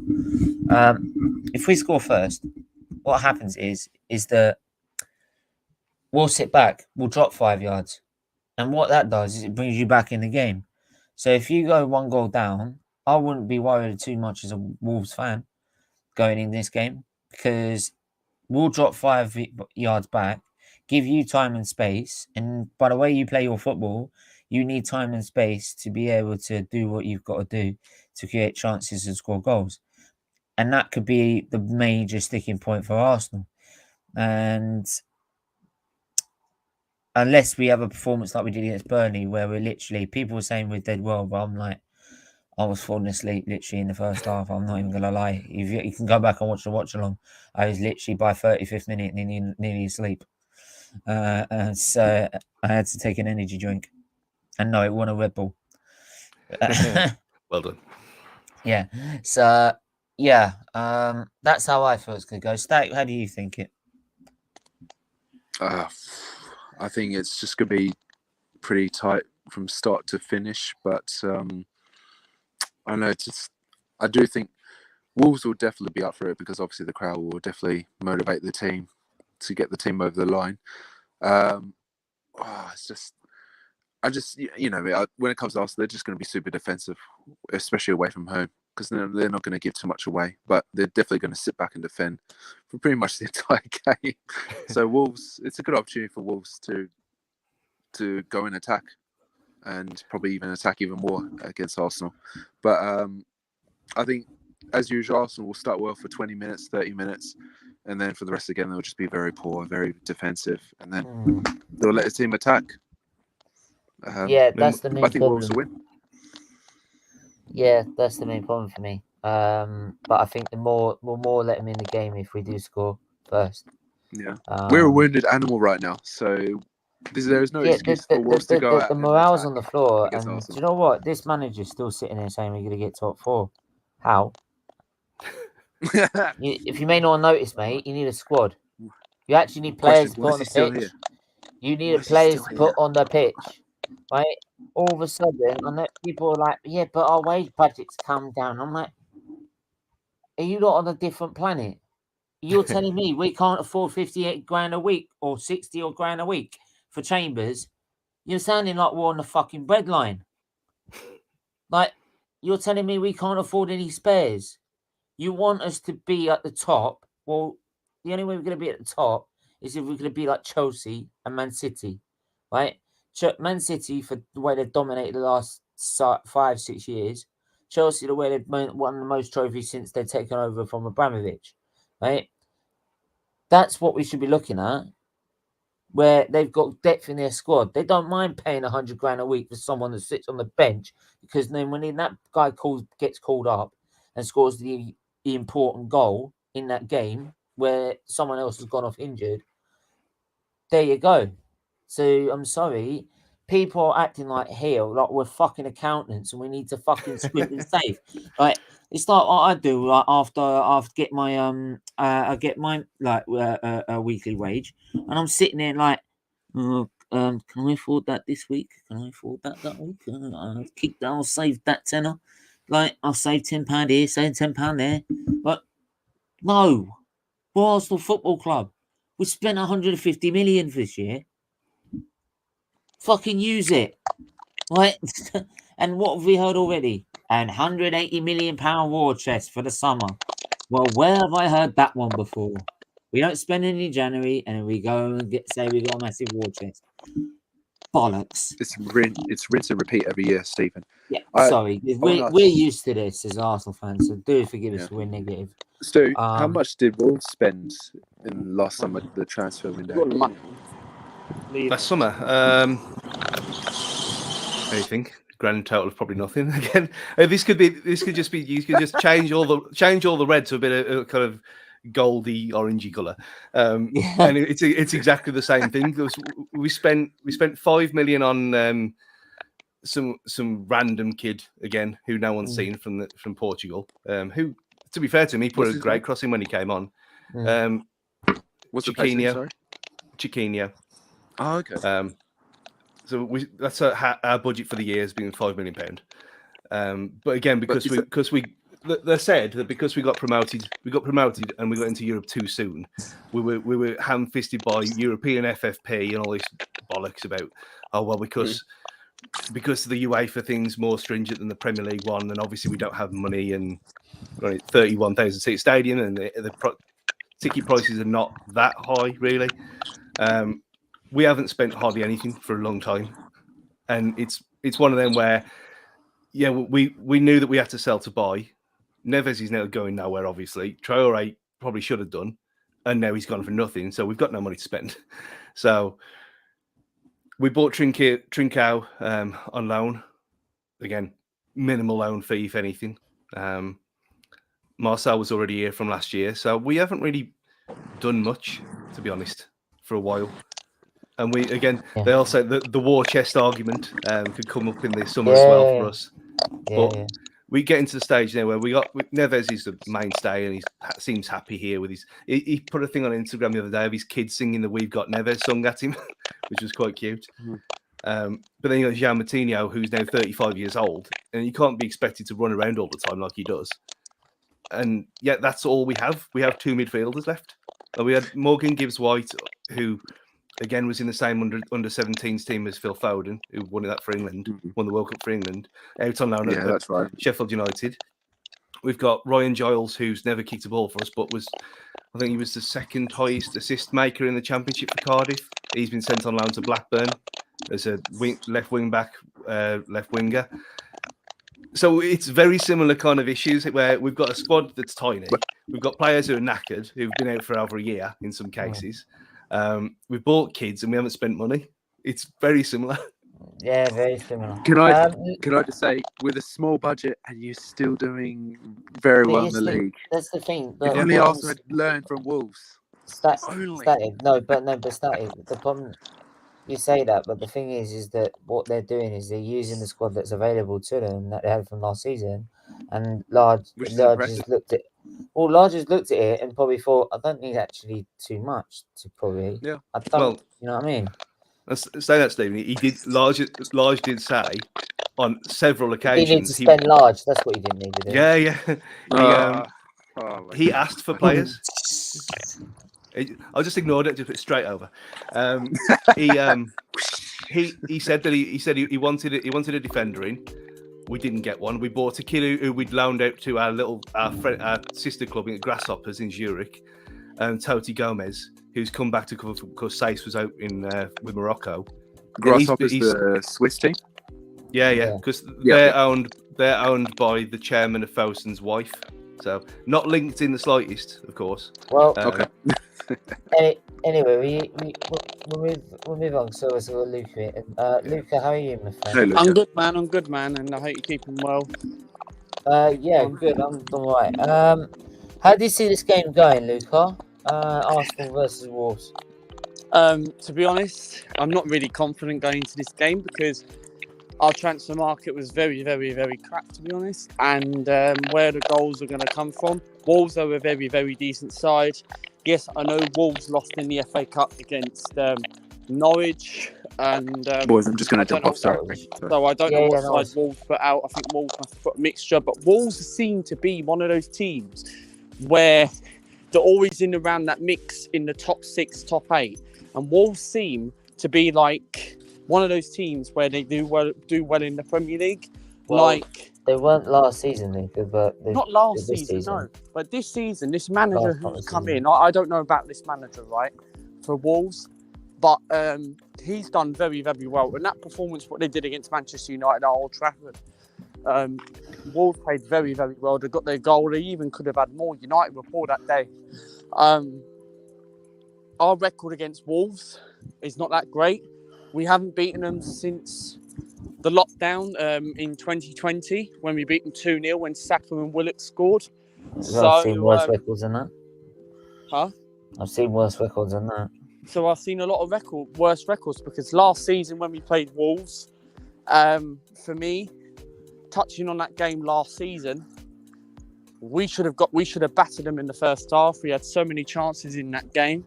If we score first, what happens is that we'll sit back, we'll drop 5 yards. And what that does is it brings you back in the game. So if you go 1 goal down, I wouldn't be worried too much as a Wolves fan going in this game, because we'll drop 5 yards back, give you time and space. And by the way you play your football, you need time and space to be able to do what you've got to do to create chances and score goals. And that could be the major sticking point for Arsenal. And unless we have a performance like we did against Burnley, where we're literally, people were saying we're dead well, but I'm like, I was falling asleep literally in the first half. I'm not even going to lie. If you can go back and watch the watch along, I was literally by 35th minute nearly asleep. And so I had to take an energy drink. And no, it wasn't a Red Bull. Well done. Yeah. So, yeah, that's how I feel it's going to go. Stack, how do you think it? I think it's just going to be pretty tight from start to finish. But I know I do think Wolves will definitely be up for it, because obviously the crowd will definitely motivate the team to get the team over the line. When it comes to Arsenal, they're just going to be super defensive, especially away from home, because they're not going to give too much away, but they're definitely going to sit back and defend for pretty much the entire game. So Wolves, it's a good opportunity for Wolves to go and attack, and probably even attack even more against Arsenal. But I think, as usual, Arsenal will start well for 20 minutes, 30 minutes, and then for the rest of the game, they'll just be very poor, very defensive, and then they'll let the team attack. That's the main problem. I think Wolves will win. Yeah, that's the main problem for me. But I think we'll more let them in the game if we do score first. Yeah, we're a wounded animal right now, so there is no excuse for Wolves to go out. The morale's on the floor, and Arsenal. Do you know what? This manager's still sitting there saying we're going to get top 4. How? If you may not notice, mate, you need a squad. You actually need players to put on the pitch. You need players to put on the pitch. Right? All of a sudden, I know people are like, yeah, but our wage budget's come down. I'm like, are you not on a different planet? You're telling me we can't afford 58 grand a week or 60 grand a week for Chambers, You're sounding like we're on the fucking breadline. Like, you're telling me we can't afford any spares. You want us to be at the top. Well, the only way we're going to be at the top is if we're going to be like Chelsea and Man City, right? Man City, for the way they've dominated the last 5-6 years. Chelsea, the way they've won the most trophies since they've taken over from Abramovich, right? That's what we should be looking at, where they've got depth in their squad. They don't mind paying $100,000 a week for someone that sits on the bench, because then when that guy gets called up and scores the important goal in that game where someone else has gone off injured, there you go. So I'm sorry, people are acting like hell, like we're fucking accountants and we need to fucking script and save. Like, it's like what I do. Like after I get my I get my weekly wage, and I'm sitting there like, can I afford that this week? Can I afford that week? I'll save that tenner. Like, I'll save £10 here, save £10 there. But no, we're Arsenal Football Club. We spent 150 million this year. Fucking use it, right? And what have we heard already? An £180 million war chest for the summer. Well, where have I heard that one before? We don't spend any in January, and then we go and say we got a massive war chest. Bollocks. It's rinse and repeat every year, Stephen. Yeah, sorry. We're used to this as Arsenal fans, so do forgive us if we're negative. Stu, how much did Wolves spend in last summer, the transfer window? Last summer, anything. Grand total of probably nothing. Again, this could just be. You could just change all the red to a bit of kind of goldy orangey color, and it's exactly the same thing. We spent $5 million on some random kid again who no one's seen from Portugal. Who, to be fair to him, he put a great crossing when he came on. What's the place name, sorry? Chiquinho. Oh, okay. So that's our budget for the year has been £5 million. But again, because they said that because we got promoted and we got into Europe too soon, we were ham-fisted by European FFP and all this bollocks about because the UEFA thing's more stringent than the Premier League one, and obviously we don't have money, and 31,000 seat stadium, and the ticket prices are not that high really. We haven't spent hardly anything for a long time, and it's one of them where, we knew that we had to sell to buy. Neves is now going nowhere, obviously. Traore probably should have done, and now he's gone for nothing. So we've got no money to spend. So we bought Trincao on loan. Again, minimal loan fee, if anything. Marcel was already here from last year, so we haven't really done much, to be honest, for a while. And they also the war chest argument could come up in the summer as well for us. We get into the stage now where Neves is the mainstay, and he seems happy here with his. He put a thing on Instagram the other day of his kids singing the "We've Got Neves" song at him, which was quite cute. But then you got João Moutinho, who's now 35 years old, and you can't be expected to run around all the time like he does. And yet that's all we have. We have two midfielders left. And we had Morgan Gibbs-White, who again was in the same under 17s team as Phil Foden, who won that for England, won the World Cup for England, out on loan at Sheffield United. We've got Ryan Giles, who's never kicked a ball for us, but I think he was the second highest assist maker in the Championship for Cardiff. He's been sent on loan to Blackburn as a left wing back, left winger. So it's very similar kind of issues where we've got a squad that's tiny. We've got players who are knackered, who've been out for over a year in some cases. We've bought kids and we haven't spent money. It's very similar. Yeah, very similar. Can I just say, with a small budget and you're still doing very well in the league. That's the thing. If only Arsenal had learned from Wolves. Static. The problem, you say that, but the thing is that what they're doing is they're using the squad that's available to them that they had from last season, and Large has looked at it and probably thought, I don't need actually too much to probably. Yeah. I don't. You know what I mean? Let's say that, Stephen. He did. Large did say on several occasions he needs to spend large. That's what he didn't need to do. Yeah. He asked for players. I just ignored it, just put it straight over. he said that he wanted a defender in. We didn't get one. We bought a kid who we'd loaned out to our sister club at Grasshoppers in Zurich, Toti Gomez, who's come back to cover because Sait was out in with Morocco. Grasshoppers, the Swiss team. Yeah, because they're owned by the chairman of Fowson's wife. So not linked in the slightest, of course. Well, Okay. Anyway, we'll move on. So we've got Luca. Luca, how are you, my friend? Hey, Luca. I'm good, man, and I hope you're keeping well. Yeah, good. I'm all right. How do you see this game going, Luca? Arsenal versus Wolves. To be honest, I'm not really confident going into this game because our transfer market was very, very, very crap, to be honest. And where the goals are going to come from, Wolves are a very, very decent side. Yes, I know Wolves lost in the FA Cup against Norwich. And Boys, I'm just going to jump off. Sorry. So I don't know what side Wolves put out. I think Wolves must have put a mixture. But Wolves seem to be one of those teams where they're always in around that mix in the top 6, top 8. And Wolves seem to be like one of those teams where they do well in the Premier League. Well, they weren't last season, Luca, but not last season, no. But this season, this manager who's come in, I don't know about this manager, right, for Wolves, but he's done very, very well. And that performance, what they did against Manchester United at Old Trafford, Wolves played very, very well. They got their goal. They even could have had more. United were poor that day. Our record against Wolves is not that great. We haven't beaten them since the lockdown in 2020 when we beat them 2-0 when Saka and Willock scored. I've seen worse records than that. Huh? I've seen worse records than that. So I've seen a lot of worse records because last season when we played Wolves, for me, touching on that game last season, we should have battered them in the first half. We had so many chances in that game.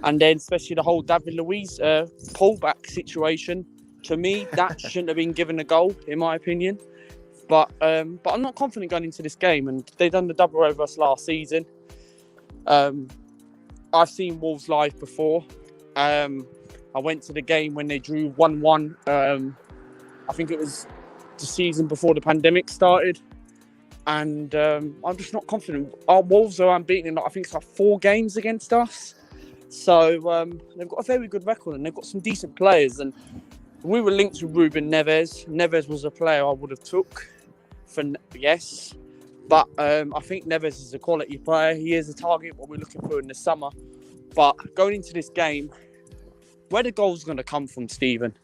And then especially the whole David Luiz pullback situation, to me, that shouldn't have been given a goal, in my opinion. But I'm not confident going into this game. And they done the double over us last season. I've seen Wolves live before. I went to the game when they drew 1-1. I think it was the season before the pandemic started. And I'm just not confident. Our Wolves are unbeaten in, I think it's like 4 games against us. So they've got a very good record and they've got some decent players. And we were linked to Ruben Neves. Neves was a player I would have took for yes. But I think Neves is a quality player. He is a target, what we're looking for in the summer. But going into this game, where the goals going to come from, Stephen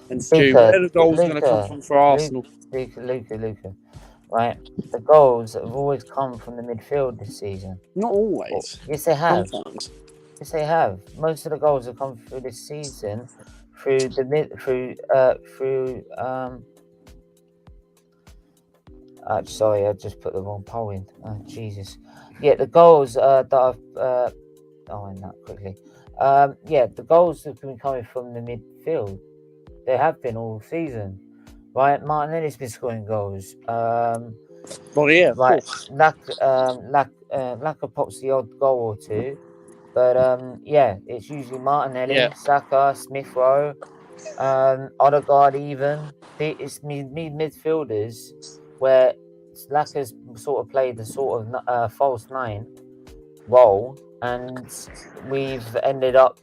and Stu? Where the goals going to come from for Arsenal? Luca. Right, the goals have always come from the midfield this season. Not always. Yes, they have. Sometimes. Yes, they have. Most of the goals have come through this season through sorry, I just put the wrong poll in. Oh, Jesus. Yeah, the goals that I've I'll end that quickly. The goals have been coming from the midfield. They have been all season. Right, Martinelli's been scoring goals. Right, Laka pops the odd goal or two. But it's usually Martinelli, Saka, Smith Rowe, Odegaard even. It's midfielders where Laka's sort of played the sort of false 9 role, and we've ended up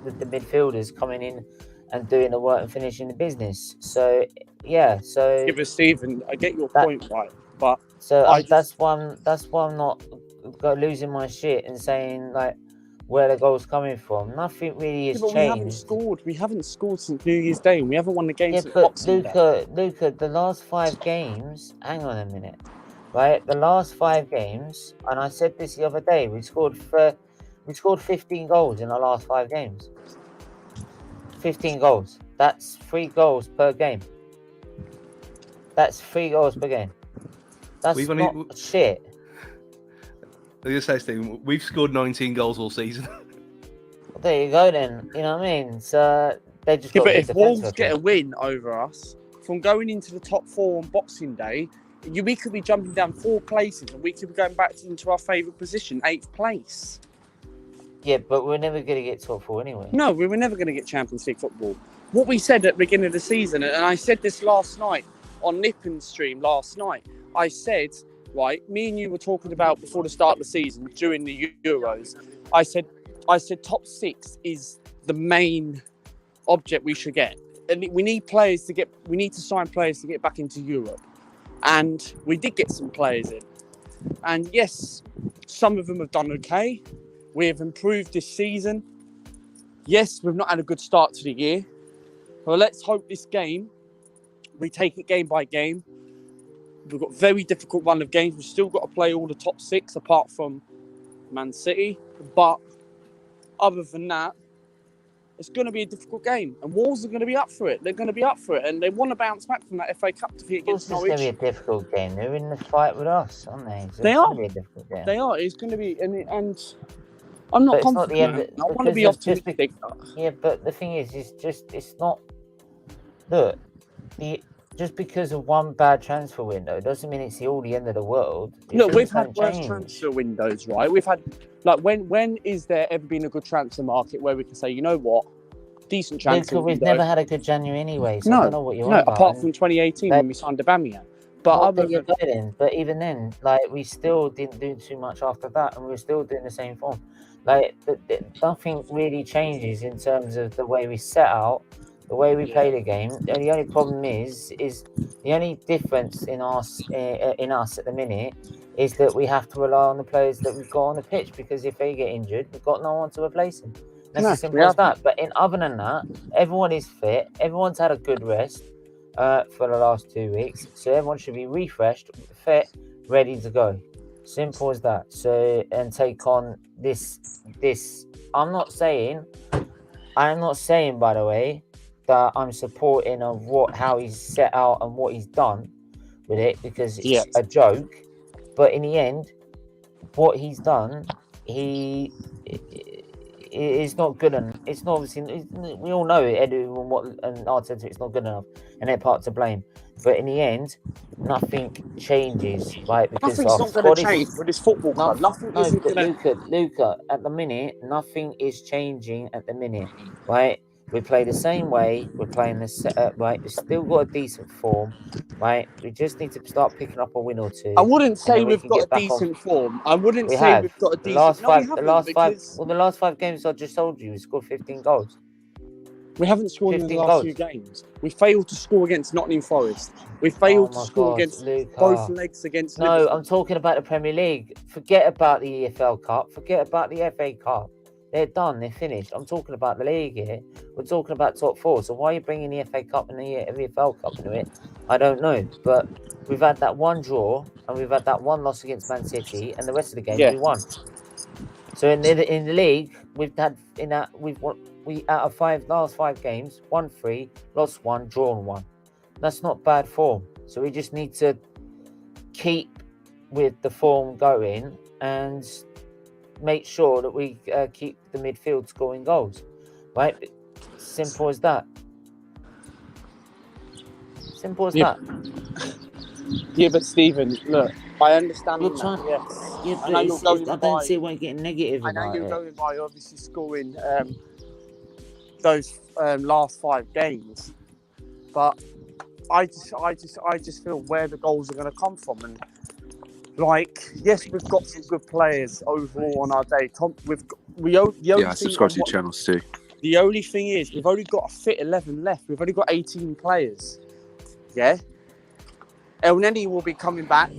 with the midfielders coming in and doing the work and finishing the business. So but Stephen, I get your point, right? But that's why I'm not losing my shit and saying like where the goal's coming from. Nothing really has changed. We haven't scored since New Year's Day, and we haven't won the game since but Boxing Luca, the last 5 games. Hang on a minute, right? The last 5 games, and I said this the other day. We scored 15 goals in the last 5 games. 15 goals. That's 3 goals per game. That's 3 goals per game. That's not shit. I was going to say, Steve, we've scored 19 goals all season. Well, there you go then. You know what I mean? So they just got but if Wolves get a win over us, from going into the top 4 on Boxing Day, we could be jumping down 4 places and we could be going back into our favourite position, 8th place. Yeah, but we're never going to get top 4 anyway. No, we were never going to get Champions League football. what we said at the beginning of the season, and I said this last night on Nippin's stream last night. I said, right, me and you were talking about before the start of the season during the Euros. I said top 6 is the main object we should get, and we need to sign players to get back into Europe, and we did get some players in, and yes, some of them have done okay. We have improved this season. Yes, we've not had a good start to the year. Well, let's hope this game, we take it game by game. We've got a very difficult run of games. We've still got to play all the top 6 apart from Man City. But other than that, it's going to be a difficult game. And Wolves are going to be up for it. They're going to be up for it. And they want to bounce back from that FA Cup defeat against Norwich. It's going to be a difficult game. They're in the fight with us, aren't they? So they it's are. Going to be a difficult game. They are. It's going to be... And I'm not confident. I want to be optimistic. Yeah, but the thing is it's not... Look, just because of one bad transfer window doesn't mean it's all the end of the world. Look, we've had worse transfer windows, right? We've had, like, when is there ever been a good transfer market where we can say, you know what, decent transfer window? We've never had a good January anyway, so I don't know what you're on about. Apart from 2018 when we signed Aubameyang. But even then, like, we still didn't do too much after that, and we were still doing the same form. Like, nothing really changes in terms of the way we set out, the way we play the game. And the only problem is the only difference in us at the minute is that we have to rely on the players that we've got on the pitch, because if they get injured, we've got no one to replace them. That's as simple as that. But other than that, everyone is fit. Everyone's had a good rest for the last 2 weeks, so everyone should be refreshed, fit, ready to go. Simple as that. So, and take on this. I'm not saying, by the way, that I'm supporting of how he's set out and what he's done with it, because it's a joke. But in the end, what he's done, it's not good enough. It's not obviously. We all know it, Edu and Arteta. It's not good enough, and they're part to blame. But in the end, nothing changes, right? Because nothing's not going to change with this football club. Luca, at the minute, nothing is changing at the minute, right? We play the same way. We're playing the setup, right? We've still got a decent form, right? We just need to start picking up a win or two. I wouldn't say we've got a decent form. I wouldn't say we've got a decent form. The last five games I just told you, we scored 15 goals. We haven't scored in the last few games. We failed to score against Nottingham Forest. We failed to score against both legs against Liverpool. I'm talking about the Premier League. Forget about the EFL Cup. Forget about the FA Cup. They're done. They're finished. I'm talking about the league here. We're talking about top 4. So why are you bringing the FA Cup and the EFL Cup into it? I don't know. But we've had that one draw and we've had that one loss against Man City, and the rest of the games we won. So in the league, we've had out of last five games, won 3, lost 1, drawn 1. That's not bad form. So we just need to keep with the form going and make sure that we keep the midfield scoring goals, right? Simple as that. Simple as that. Yeah, but Stephen, look, I understand you're that. trying, yes. Yeah, but I don't see why you're getting negative about it. I know you're going by obviously scoring those last 5 games, but I just feel where the goals are going to come from. And like, yes, we've got some good players overall on our day. I subscribe to your channels too. The only thing is, we've only got a fit 11 left. We've only got 18 players. Yeah. El Neni will be coming back,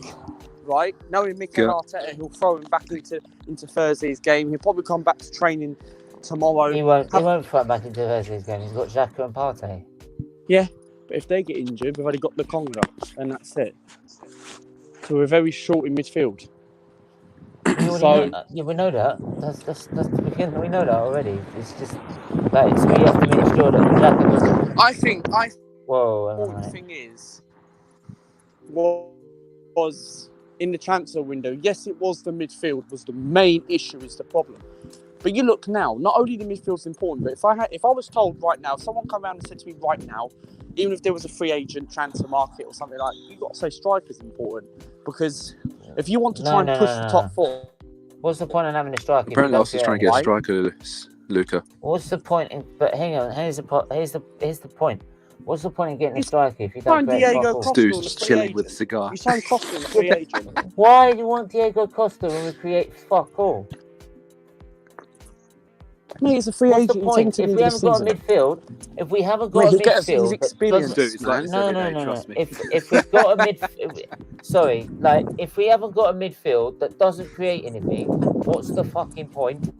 right? Knowing Mikel Arteta, he'll throw him back into Thursday's game. He'll probably come back to training tomorrow. He won't throw him back into Thursday's game. He's got Xhaka and Partey. Yeah, but if they get injured, we've only got the Conga, and that's it. So we're very short in midfield. We know that. That's the beginning. We know that already. It's just like, so we have to make sure that Xhaka doesn't. I think. Whoa. The thing is, was in the transfer window. Yes, it was the midfield was the main issue, is the problem. But you look now. Not only the midfield's important, but if I was told right now, if someone come around and said to me right now, even if there was a free agent transfer market or something like, you got to say striker's important, because if you want to try and push the top 4, what's the point of having a striker? Apparently, I was just trying to get a striker. Luca. What's the point? But hang on, here's the point. What's the point in getting a striker if you don't Find create Diego fuck all? Costa on the Stu's free chilling agent. with a cigar. You signed Costa on the free agent. Why do you want Diego Costa when we create fuck all? Mate, it's a free What's agent. the You point? take him If into we the haven't got a season. midfield, if we haven't got Mate, a he'll get us his midfield that experience. Stu, it's like doesn't, this no, every no, day, no, trust no. me. If we've got a sorry, like if we haven't got a midfield that doesn't create anything, what's the fucking point?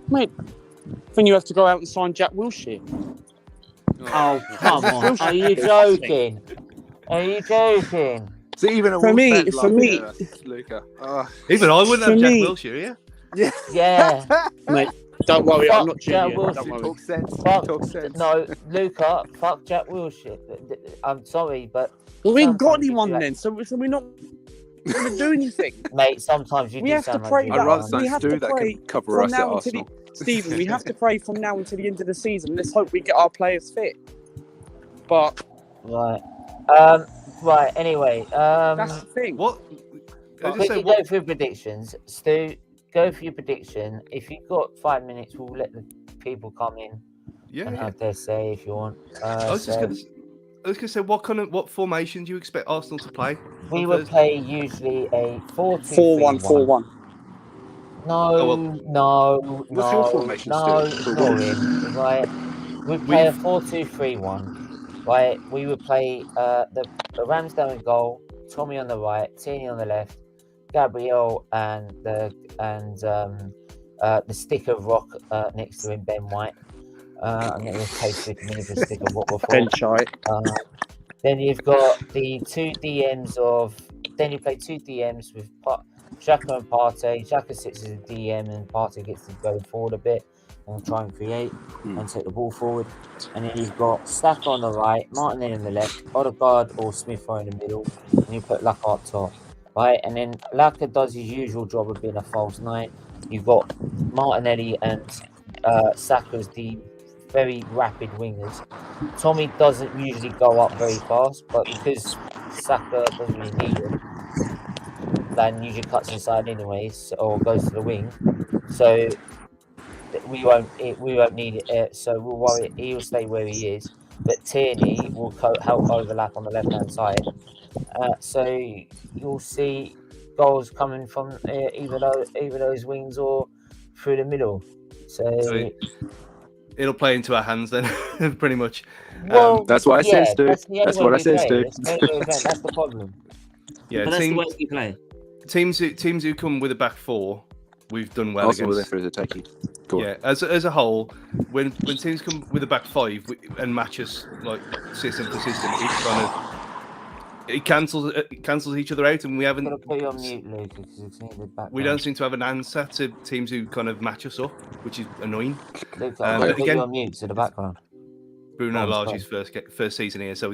Mate, then you have to go out and sign Jack Wilshere. Oh come on! Are you joking? Are you joking? So even a For Wolves me- fan for laughing me- at us, Luca. Oh. Even I wouldn't For have Jack me- Wilshere, Yeah. Mate, don't worry, Fuck I'm not Jack cheating. Wilshere. Don't worry. Talk sense. Fuck, Talk sense. no, Luca, fuck Jack Wilshere. I'm sorry, but Well, we ain't got sometimes you anyone do then, so we're not going to do anything. mate, sometimes you We do have to sound pray like I'd you that- rather are. sign we have Stu to that pray can cover from us at now until Arsenal. Stephen, we have to pray from now until the end of the season. Let's hope we get our players fit. But Right. Right. Anyway. that's the thing. What? I just say, Quickly go through predictions. Stu, go for your prediction. If you've got 5 minutes, we'll let the people come in and yeah. have their say if you want. I was just gonna say, what formation do you expect Arsenal to play? We on would Thursday? play usually a 4-1, 4-1. No, Oh, well. no, What's your no, formation, no, Stu? ignore him. Right, we'd play a 4-2-3-1. Right, we would play the Ramsdale in goal, Tommy on the right, Tierney on the left, Gabriel and the stick of rock next to him, Ben White. I'm getting this taste with me for stick of rock before. Ben Shite. Then you've got the two DMs of. Then you play two DMs with Xhaka and Partey. Xhaka sits as a DM and Partey gets to go forward a bit and try and create and take the ball forward. And then you've got Saka on the right, Martinelli on the left, Odegaard or Smith Rowe in the middle, and you put Laka up top. Right, and then Laka does his usual job of being a false nine. You've got Martinelli and Saka as the very rapid wingers. Tommy doesn't usually go up very fast, but because Saka doesn't really need it, then usually cuts inside anyways or goes to the wing. So we won't need it. So we'll worry. He'll stay where he is, but Tierney will help overlap on the left hand side. So you'll see goals coming from either those wings or through the middle. So it'll play into our hands then, pretty much. well, That's what I said, Stu. That's what I said, Stu. That's the problem. Yeah, But that's the way we play. teams who come with a back four, we've done well Arsenal were there against. for the taking. Go on. Yeah, as a whole, when teams come with a back five and match us like system for system, it cancels each other out, and we haven't. I'm gonna put you on mute, Luke, because it's needed back. We don't seem to have an answer to teams who kind of match us up, which is annoying. Luke, I'm gonna put again- you on mute to the background. Bruno Lage's first season here, so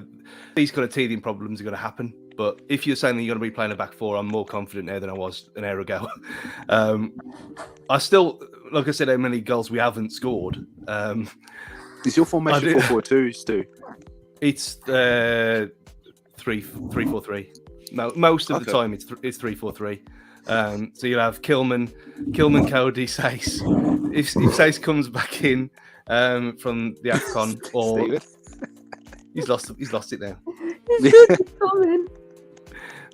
these kind of teething problems are going to happen. But if you're saying that you're going to be playing a back four, I'm more confident now than I was an hour ago. I still, like I said, how many goals we haven't scored. Is your formation 4-4-2, Stu? It's 3-4-3. No, most of the time it's 3-4-3. So you'll have Kilman, Cody, Sait. If Sait comes back in from the AFCON, or he's lost it now.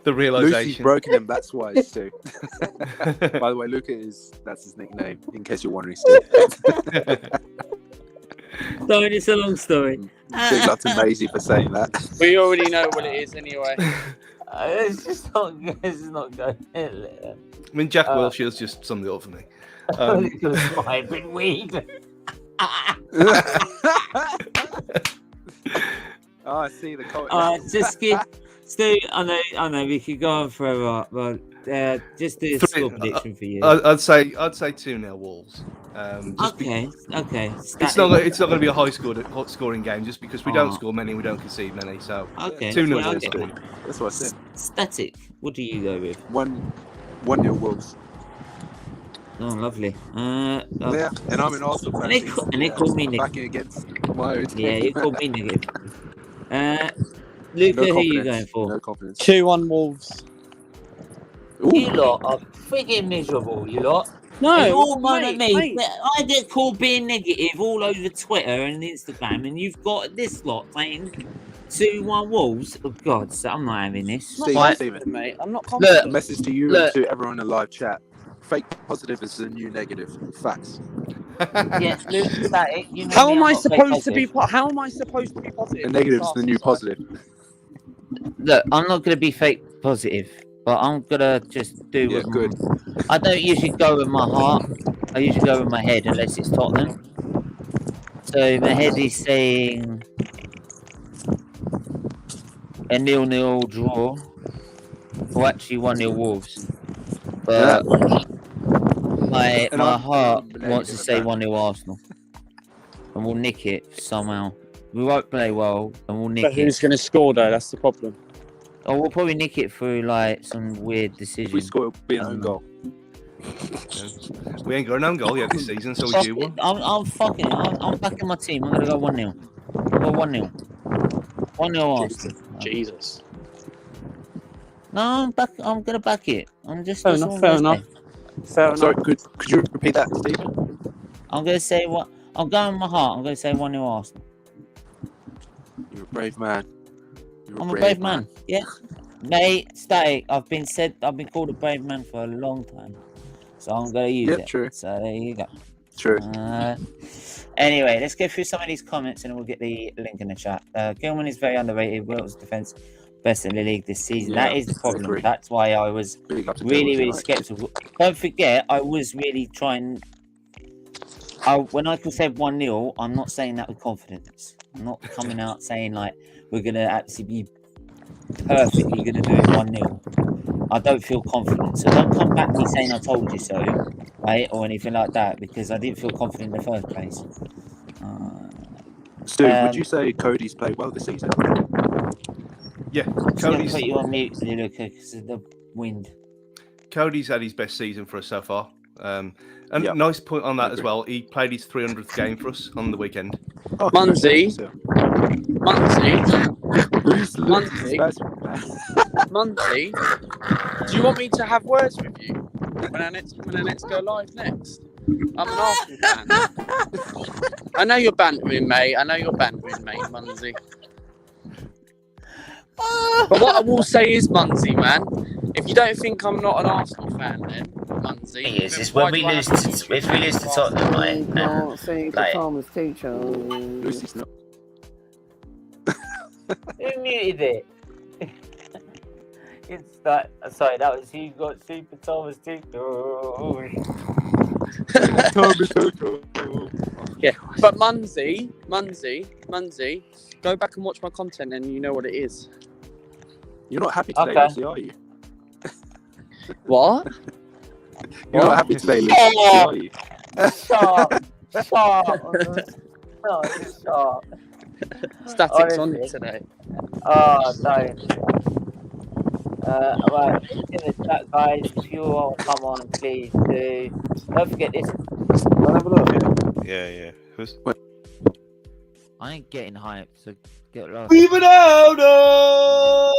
The Lucy's realization. broken him, that's why, Stu. By the way, Luca that's his nickname, in case you're wondering, Stu. So it's a long story. Big up to Maisie for saying that. We already know what it is anyway. It's just not good. It's not good. I mean, Jack Wilshere's just summed it up for me. Hybrid weed. Oh, I see the comment. Just give Stu. I know we could go on forever, but just do a score prediction for you. I'd say 2-0 Wolves. Okay. It's not going to be a high scoring game, just because we don't score many, we don't concede many. So Okay. 2-0 Yeah, Wolves. okay. That's what I said. Static. What do you go with? 1-0 Wolves. Oh, lovely. Yeah, and I'm an Arsenal fan. And they call me Nick. Backing against my own. Yeah, you called me negative. Luca, who are you going for? No confidence. 2-1 Wolves. Ooh. You lot are freaking miserable. You lot. No, They all moan at me. mate. I get called being negative all over Twitter and Instagram, and you've got this lot saying 2-1 Wolves. Oh God, so I'm not having this. I'm Steve, not Stephen. confident, mate. I'm not A confident. message to you Look. and to everyone in the live chat. Fake positive is the new negative. Facts. Yeah, Luke, Sait, you know How me, am I'm I not fake supposed to be? positive. How am I supposed to be positive? And negative is the new positive. Look, I'm not going to be fake positive, but I'm going to just do Yeah, what good. I don't usually go with my heart. I usually go with my head unless it's Tottenham. So my head is saying a 0-0 draw, or actually 1-0 Wolves. But my heart wants to say 1-0 Arsenal, and we'll nick it somehow. We won't play well, and we'll nick But who's it. going to score though? That's the problem. Or we'll probably nick it through like some weird If decision. we score, it'll be an own goal. We ain't got an own goal yet this season, so we do one. I'm backing my team. I'm gonna go 1-0. Go 1-0. 1-0 Arsenal. Jesus. No, I'm gonna back it. I'm just. Fair that's enough. all I'm Fair gonna enough. say. Fair Sorry, enough. could you repeat that, Stephen? I'm gonna say what. I'm going with my heart. I'm gonna say 1-0 Arsenal. You're a brave man. You're I'm a brave man. Yeah, mate. Static. I've been called a brave man for a long time, so I'm gonna use it. True. So there you go. True. Anyway, let's go through some of these comments and we'll get the link in the chat. Gilman is very underrated. Wales' defense best in the league this season. Yeah, That is the problem. agree. That's why I was Big up to really Taylor tonight. skeptical. Don't forget, I was really trying. When I said 1-0, I'm not saying that with confidence. I'm not coming out saying like we're gonna actually be perfectly gonna do it 1-0. I don't feel confident, so don't come back to me saying I told you so, right, or anything like that, because I didn't feel confident in the first place. Stu, would you say Cody's played well this season? Yeah, Just gonna Cody's put you on mute, Luca, because of the wind. Cody's had his best season for us so far. And Yeah. nice point on I that as agree. well. He played his 300th game for us on the weekend. Oh, Munsey. Muncie, do you want me to have words with you when I next go live next? I'm an Arsenal fan. I know you're bantering, mate. Muncie. But what I will say is, Muncie, man, if you don't think I'm not an Arsenal fan, then Muncie. Yes, then it's why when we do I lose have to to if we lose to Tottenham, mate. Like, Lucy's not. who muted it? It's that. Sorry, that was who got Super Thomas Tuchel. Yeah, but Muncie, go back and watch my content, and you know what it is. You're not happy today, Okay. Lucy, are you? What? You're not happy today, Lucy, are you? Sharp. Statics on Honestly. it today. Oh, don't. Right, in the chat, guys. If you all come on, please do. Don't forget this. Wanna have a look? Yeah. Who's... I ain't getting hyped, so get lost. Viva Ronaldo!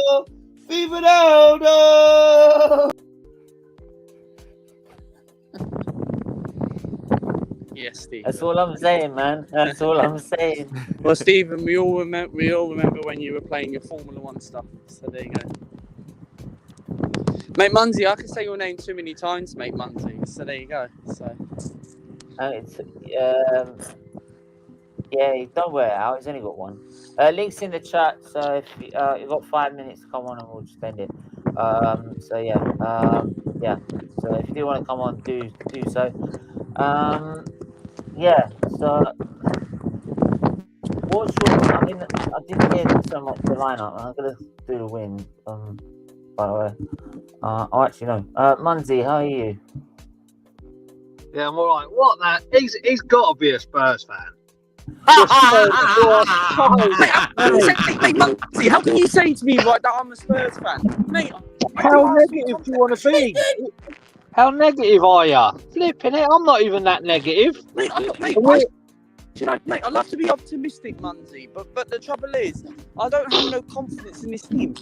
Viva Ronaldo! Yes, Steve. That's all I'm saying, man. That's all I'm saying. Well, Stephen, we all remember when you were playing your Formula One stuff. So there you go. Mate Munzie, I can say your name too many times, mate Munzie. So there you go. So. It's, yeah, don't wear it out. He's only got one. Links in the chat. So if you've got 5 minutes to come on, and we'll just end it. So yeah. So if you do want to come on, do so. Yeah. So what's your? I mean, I didn't hear so much the lineup. I'm gonna do the win. By the way. Oh, actually no. Munzie, how are you? Yeah, I'm all right. What that? He's got to be a Spurs fan. Mate, Munzie, how can you say to me right that I'm a Spurs fan, mate? How negative do you want to be? How negative are you? Flipping it! I'm not even that negative. Mate, I love to be optimistic, Munzie, but the trouble is, I don't have no confidence in this team.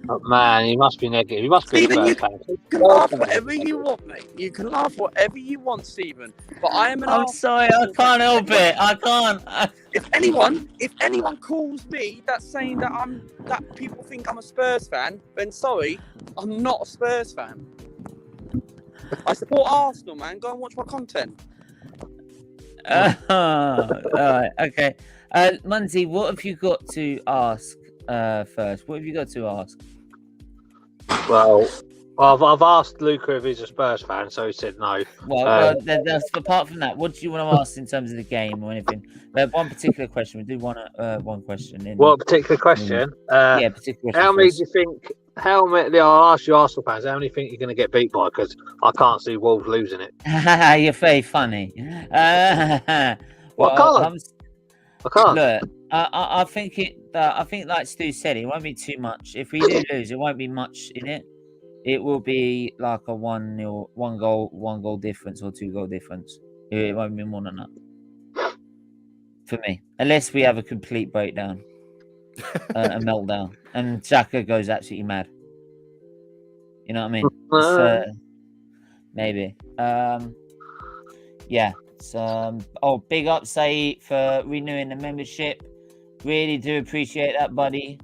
Oh, man, he must be negative. He must be a Stephen, Spurs fan. you can laugh whatever you want, mate. You can laugh whatever you want, Stephen. But I am an I'm sorry, I can't help it. I can't. If anyone calls me that's saying that people think I'm a Spurs fan, then sorry, I'm not a Spurs fan. I support Arsenal, man. Go and watch my content. All right, okay. Munzie, what have you got to ask first? What have you got to ask? Well, I've asked Luca if he's a Spurs fan, so he said no. Well, that's, apart from that, what do you want to ask in terms of the game or anything? We have one particular question. We do one question. What particular question? Yeah, particular question. How many do you think? How many? I'll ask you, Arsenal fans. How many think you're going to get beat by? Because I can't see Wolves losing it. You're very funny. Well, I can't. Look, I think I think like Stu said, it won't be too much. If we do lose, it won't be much in it. It will be like a 1-0, one goal difference or 2 goal difference. It won't be more than that for me, unless we have a complete breakdown, a meltdown, and Xhaka goes absolutely mad. You know what I mean? So, maybe. Yeah. So, big up Sait for renewing the membership. Really do appreciate that, buddy.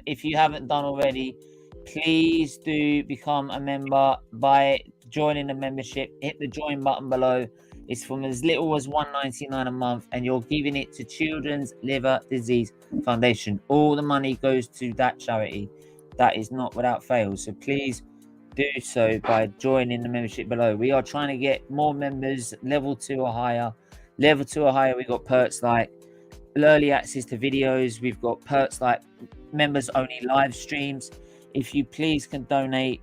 If you haven't done already, please do become a member by joining the membership. Hit the join button below. It's from as little as $1.99 a month, and you're giving it to Children's Liver Disease Foundation. All the money goes to that charity. That is not without fail. So please do so by joining the membership below. We are trying to get more members, level 2 or higher. Level 2 or higher, we got perks like early access to videos. We've got perks like members only live streams. If you please can donate,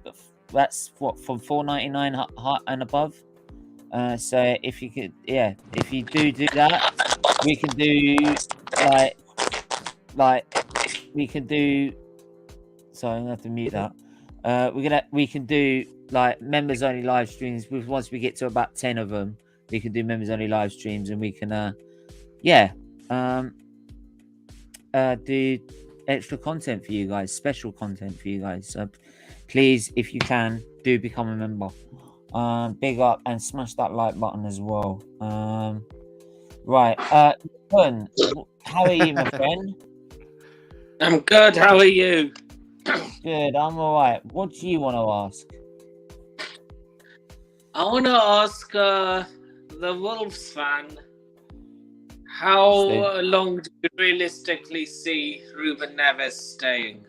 that's what, from $4.99 and above. So if you could, if you do that, we can do we can do. Sorry, I'm gonna have to mute that. We can do like members only live streams. Once we get to about 10 of them, we can do members only live streams, and we can do extra content for you guys, special content for you guys. So please, if you can, do become a member. Big up and smash that like button as well. Right. Kun, how are you, my friend? I'm good. How are you? Good. I'm all right. What do you want to ask? I want to ask the Wolves fan, how long do you realistically see Ruben Neves staying?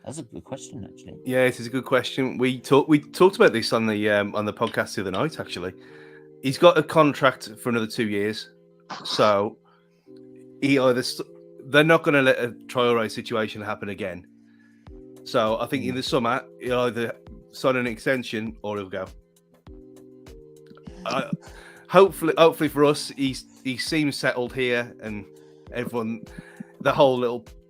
That's a good question, actually. Yeah, it is a good question. We talked about this on the podcast the other night. Actually, he's got a contract for another 2 years, so they're not going to let a Traore situation happen again. So I think in the summer he'll either sign an extension or he'll go. Hopefully for us, he seems settled here, and everyone, the whole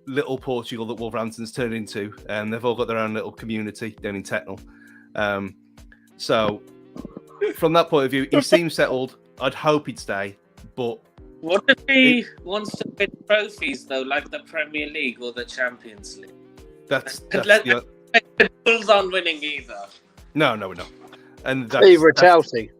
little Portugal that Wolverhampton's turned into, and they've all got their own little community down in Tetnall. So from that point of view, he seems settled. I'd hope he'd stay, but what if he wants to win trophies though, like the Premier League or the Champions League? That's the Wolves aren't winning either. No, we're not. And Either Chelsea.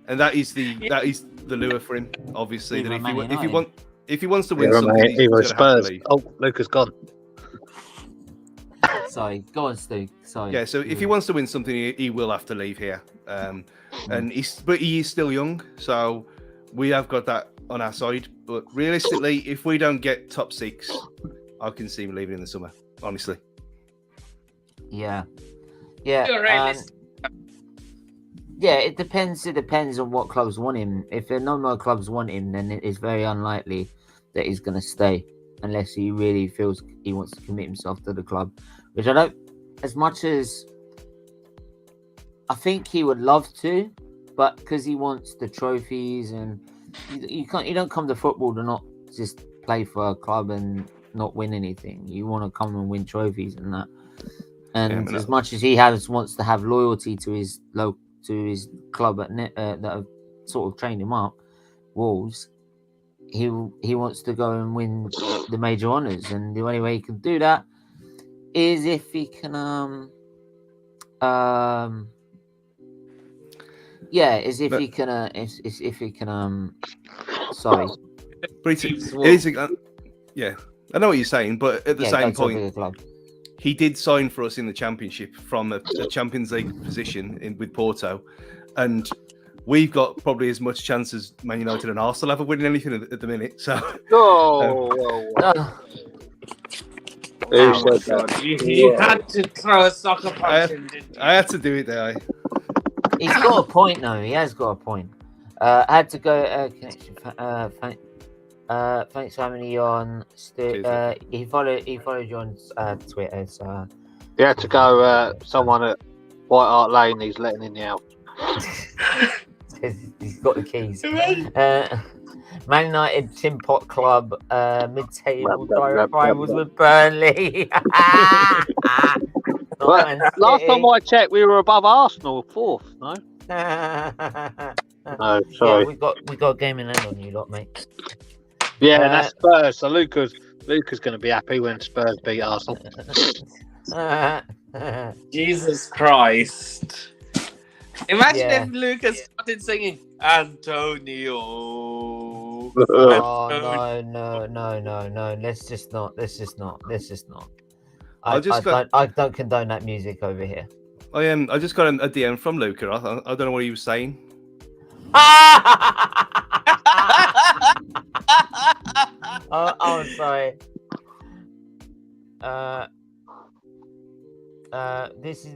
And that is the lure for him, obviously. Either That if he wants to win Either something, he's gonna Spurs. have to leave. Oh, Luca's gone. Sorry, go on, Stu. Sorry. Yeah, so if he wants to win something, he will have to leave here. And he is still young, so we have got that on our side. But realistically, if we don't get top 6, I can see him leaving in the summer. Honestly. Yeah. You're realistic. Yeah, it depends. It depends on what clubs want him. If there are no more clubs want him, then it is very unlikely that he's going to stay, unless he really feels he wants to commit himself to the club. Which I don't. As much as I think he would love to, but because he wants the trophies, and you don't come to football to not just play for a club and not win anything. You want to come and win trophies and that. And as much as he wants to have loyalty to his club that have sort of trained him up, Wolves, he wants to go and win the major honours, and the only way he can do that is if he can sorry. But yeah, I know what you're saying, but at the same point, he did sign for us in the Championship from a Champions League position with Porto, and we've got probably as much chance as Man United and Arsenal have of winning anything at the minute. So, You had to throw a soccer punch in, didn't you? I had to do it there. He's got a point, though. He has got a point. I had to go connection. Thanks for having me on. He followed you on Twitter, so he had to go. Someone at White Hart Lane. He's letting in the out. He's got the keys. Man United Tin Pot Club mid-table direct rivals with Burnley. Last time I checked, we were above Arsenal, 4th. No. No, sorry. Yeah, we got a game in hand on you lot, mate. Yeah, and that's Spurs. So Luca's going to be happy when Spurs beat Arsenal. Jesus Christ! Imagine if Lucas started singing Antonio. Oh no! Let's just not. I don't condone that music over here. I just got a DM from Luca. I don't know what he was saying. Oh, sorry. This is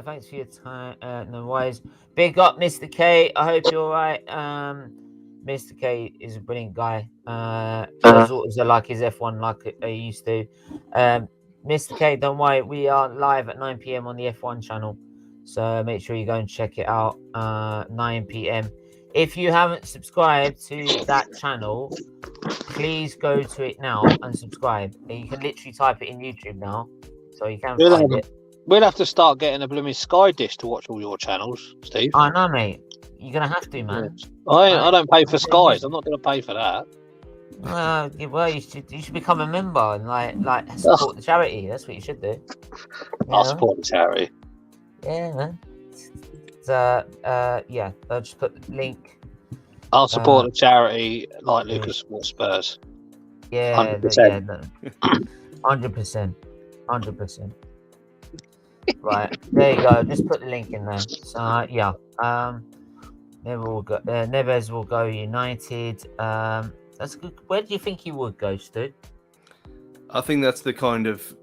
thanks for your time. No worries. Big up, Mr. K. I hope you're alright. Mr. K is a brilliant guy. His orders are like his F1, like I used to. Mr. K, don't worry. We are live at 9 p.m. on the F1 channel, so make sure you go and check it out. 9 p.m. If you haven't subscribed to that channel, please go to it now and subscribe. You can literally type it in YouTube now, so you can find it. We'll have to start getting a blooming Sky dish to watch all your channels, Steve. I know, mate. You're gonna have to, man. I don't pay for Skies. I'm not going to pay for that. Well, you should become a member and like support the charity. That's what you should do. I'll support the charity. Yeah, man. Yeah, I'll just put the link. I'll support the charity like Lucas supports Spurs. Yeah, 100%. 100%. Right, there you go. Just put the link in there. So yeah, Neves will go United. That's good. Where do you think he would go, Stu? I think that's the kind of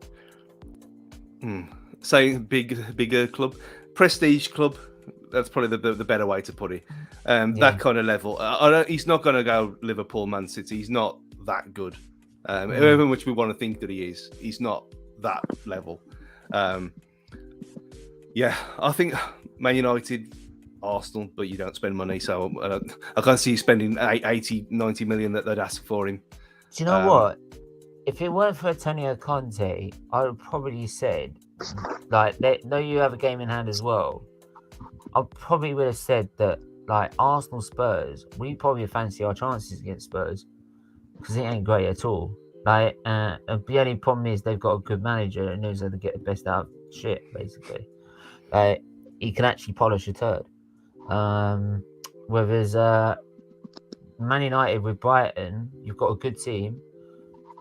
saying bigger club, prestige club. That's probably the better way to put it. That kind of level. He's not going to go Liverpool, Man City. He's not that good. However much we want to think that he is, he's not that level. Yeah, I think Man United, Arsenal, but you don't spend money, so I can't see you spending 80, 90 million that they'd ask for him. Do you know what? If it weren't for Antonio Conte, I would probably said, like, though you have a game in hand as well, I probably would have said that, like, Arsenal Spurs, we probably fancy our chances against Spurs because it ain't great at all. Like, the only problem is they've got a good manager and knows how to get the best out of shit, basically. He can actually polish a turd. Whereas Man United with Brighton, you've got a good team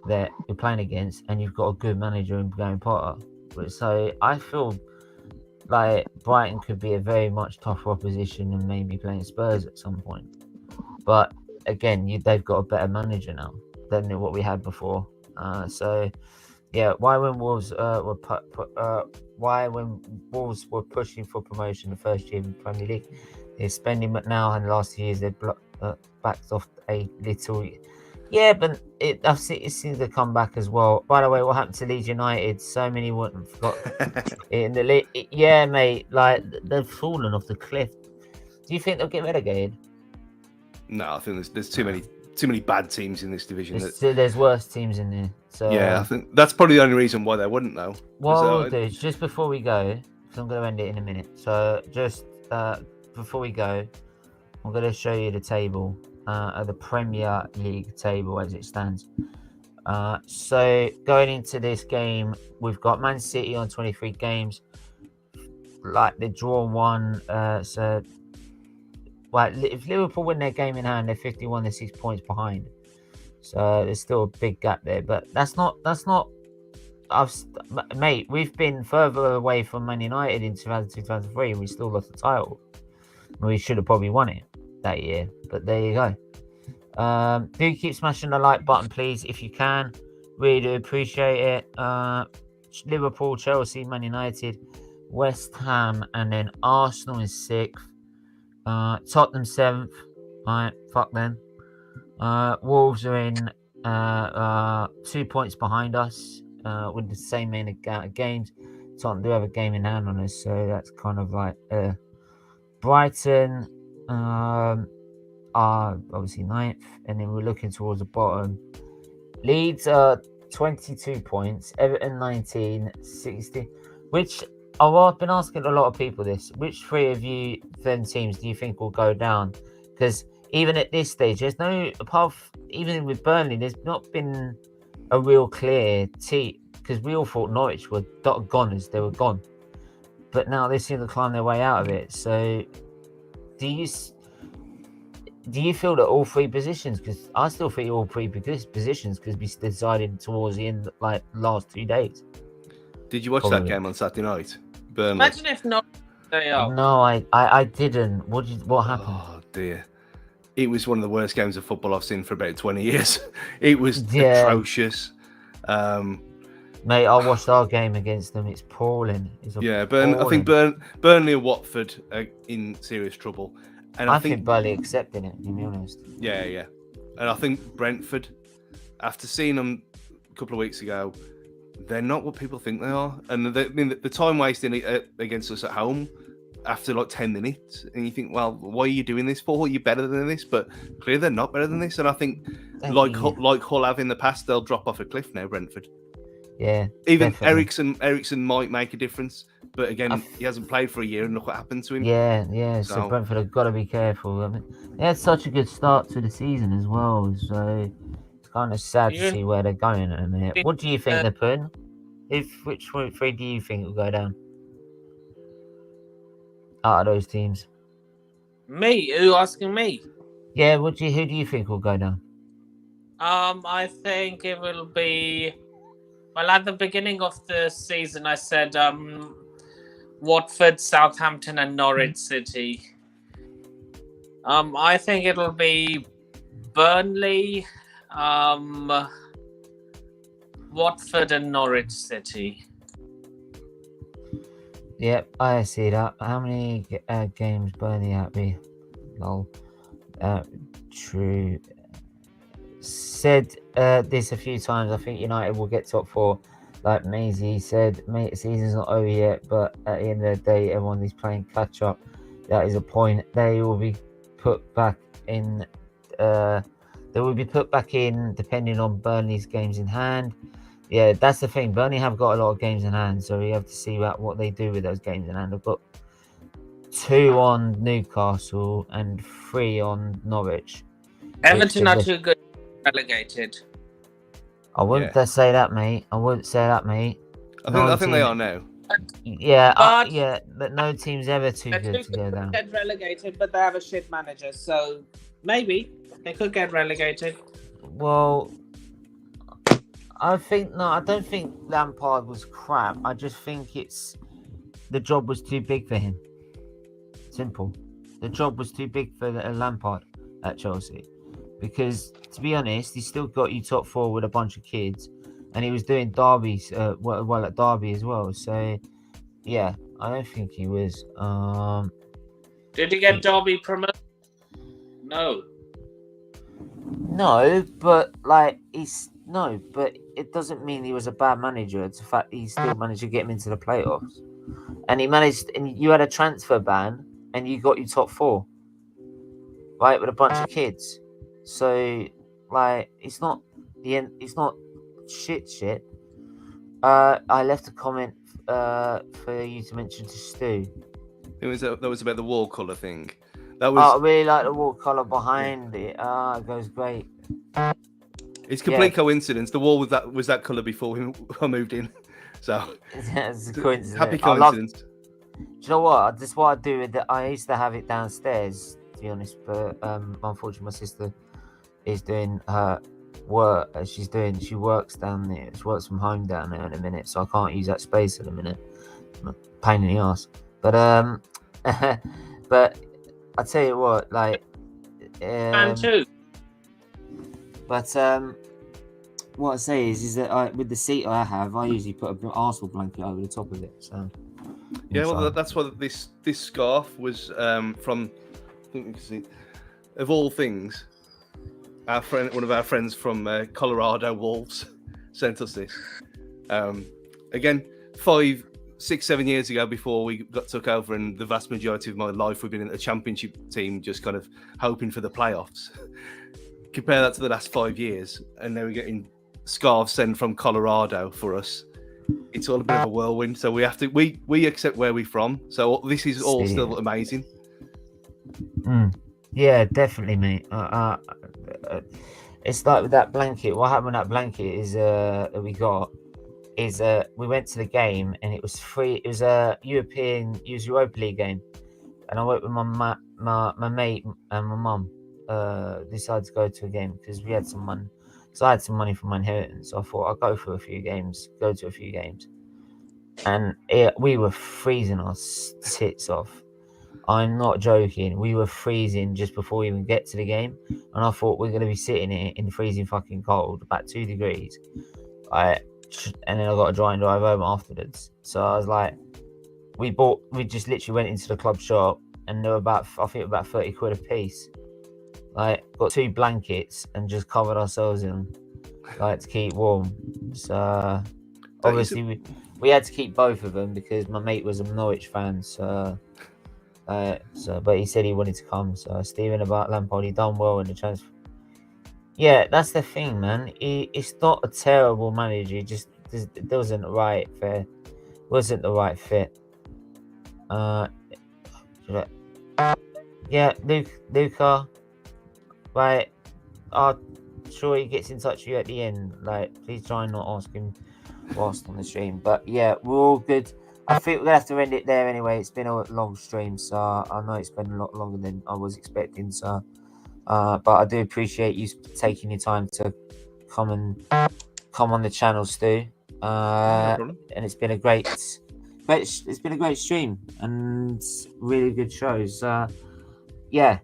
that you're playing against, and you've got a good manager in Graham Potter. So I feel like Brighton could be a very much tougher opposition than maybe playing Spurs at some point. But again, they've got a better manager now than what we had before. So yeah, why when Wolves were pushing for promotion the first year in the Premier League, they're spending now, and the last 2 years they've backed off a little. Yeah, but it seems to come back as well. By the way, what happened to Leeds United? So many wouldn't have forgot in the league. Yeah, mate, like they've fallen off the cliff. Do you think they'll get relegated? No, I think there's too many bad teams in this division. There's worse teams in there. So yeah, I think that's probably the only reason why they wouldn't, though. What I'll do is, just before we go, because I'm going to end it in a minute. So just before we go, I'm going to show you the table. of the Premier League table as it stands. So going into this game, we've got Man City on 23 games. Like they draw one. So, like if Liverpool win their game in hand, they're 51. They're 6 points behind. So there's still a big gap there. But that's not. Mate, we've been further away from Man United in 2002-2003, and we still lost the title. We should have probably won it that year. But there you go. Do keep smashing the like button, please, if you can. Really do appreciate it. Liverpool, Chelsea, Man United, West Ham, and then Arsenal in 6th. Tottenham 7th. Right, fuck them. Wolves are in 2 points behind us with the same amount of games. Tottenham do have a game in hand on us, so that's kind of like Brighton are obviously 9th, and then we're looking towards the bottom. Leeds are 22 points, Everton 19, 60, which I've been asking a lot of people this. Which 3 of you then teams do you think will go down? Because even at this stage, there's no, even with Burnley, there's not been a real clear team, because we all thought Norwich were goners, they were gone. But now they seem to climb their way out of it. So do you feel that all 3 positions, because I still think all 3 positions could be decided towards the end, like last 2 days? Did you watch that game on Saturday night? Burnley. Imagine if not, they are. No, I didn't. What happened? Oh dear. It was one of the worst games of football I've seen for about 20 years. It was atrocious. Mate, I watched our game against them. It's appalling. I think Burnley and Watford are in serious trouble. And I think Burnley accepting it, to be honest. Yeah. And I think Brentford, after seeing them a couple of weeks ago, they're not what people think they are. And the time wasting against us at home after like 10 minutes, and you think, well, why are you doing this for? You're better than this, but clearly they're not better than this. And I think, like Hull have in the past, they'll drop off a cliff now, Brentford. Yeah. Even Ericsson might make a difference, but again, he hasn't played for a year, and look what happened to him. Yeah. So Brentford have got to be careful. I mean, they had such a good start to the season as well, so it's kind of sad to see where they're going at the minute. What do you think they're putting? Which 3 do you think will go down out of those teams? Me? Who asking me? Yeah, who do you think will go down? I think it will be. Well, at the beginning of the season, I said Watford, Southampton, and Norwich City. I think it'll be Burnley, Watford, and Norwich City. Yep, I see that. How many games Burnley at me? Lol. True. Said this a few times. I think United will get top 4. Like Maisie said, mate, season's not over yet, but at the end of the day, everyone is playing catch up. That is a point. They will be put back in. They will be put back in depending on Burnley's games in hand. Yeah, that's the thing. Burnley have got a lot of games in hand, so we have to see what they do with those games in hand. They've got 2 on Newcastle and 3 on Norwich. Everton are too good, relegated. I wouldn't say that, mate. I think they are now. Yeah, but no team's ever too good to go down. Get relegated, but they have a shit manager, so maybe they could get relegated. Well, I don't think Lampard was crap. I just think the job was too big for him. Simple. The job was too big for Lampard at Chelsea. Because, to be honest, he still got you top 4 with a bunch of kids. And he was doing derbies, well at Derby as well. So, yeah, I don't think he was. Did he get Derby promoted? No. No, but but it doesn't mean he was a bad manager. It's the fact he still managed to get him into the playoffs. And you had a transfer ban, and you got your top 4. Right, with a bunch of kids. So, it's not the end. It's not shit. I left a comment for you to mention to Stu. That was about the wall colour thing. That was. I really like the wall colour behind it. It goes great. It's complete coincidence. The wall was that colour before I moved in. So it's a coincidence. Happy coincidence. Do you know what? That's what I do with it. I used to have it downstairs, to be honest, but unfortunately my sister is doing her work. She works down there. She works from home down there in a minute, so I can't use that space in a minute. Pain in the ass. But but I tell you what, like And too. But what I say is that with the seat I have, I usually put an Arsenal blanket over the top of it. So yeah, well, that's what this scarf was from. I think you can see, of all things, one of our friends from Colorado Wolves sent us this. Again, 5, 6, 7 years ago, before we got took over, and the vast majority of my life we've been in a championship team, just kind of hoping for the playoffs. Compare that to the last 5 years, and now we're getting scarves sent from Colorado for us. It's all a bit of a whirlwind, so we have to we accept where we're from. So this is all still amazing. Yeah, definitely, mate. It's like with that blanket. What happened with that blanket is that we got is we went to the game and it was free. It was a Europa League game, and I went with my mate and my mum. Decided to go to a game because we had some money. So I had some money from my inheritance. So I thought I'll go to a few games. And we were freezing our tits off. I'm not joking. We were freezing just before we even get to the game. And I thought we're going to be sitting here in the freezing fucking cold, about 2 degrees. And then I got to dry and drive home afterwards. So I was like, we just literally went into the club shop and they were about 30 quid a piece. Like, got 2 blankets and just covered ourselves in them, like, to keep warm. So obviously we had to keep both of them because my mate was a Norwich fan. So but he said he wanted to come. So Stephen about Lampard, he done well in the transfer. Yeah, that's the thing, man. It's not a terrible manager. It just wasn't the right fit. Yeah, Luca. Right, I'm sure he gets in touch with you at the end. Like, please try and not ask him whilst on the stream. But yeah, we're all good. I think we're gonna have to end it there anyway. It's been a long stream, so I know it's been a lot longer than I was expecting. So, but I do appreciate you taking your time to come on the channel, Stu. And it's been a great stream and really good shows. Yeah.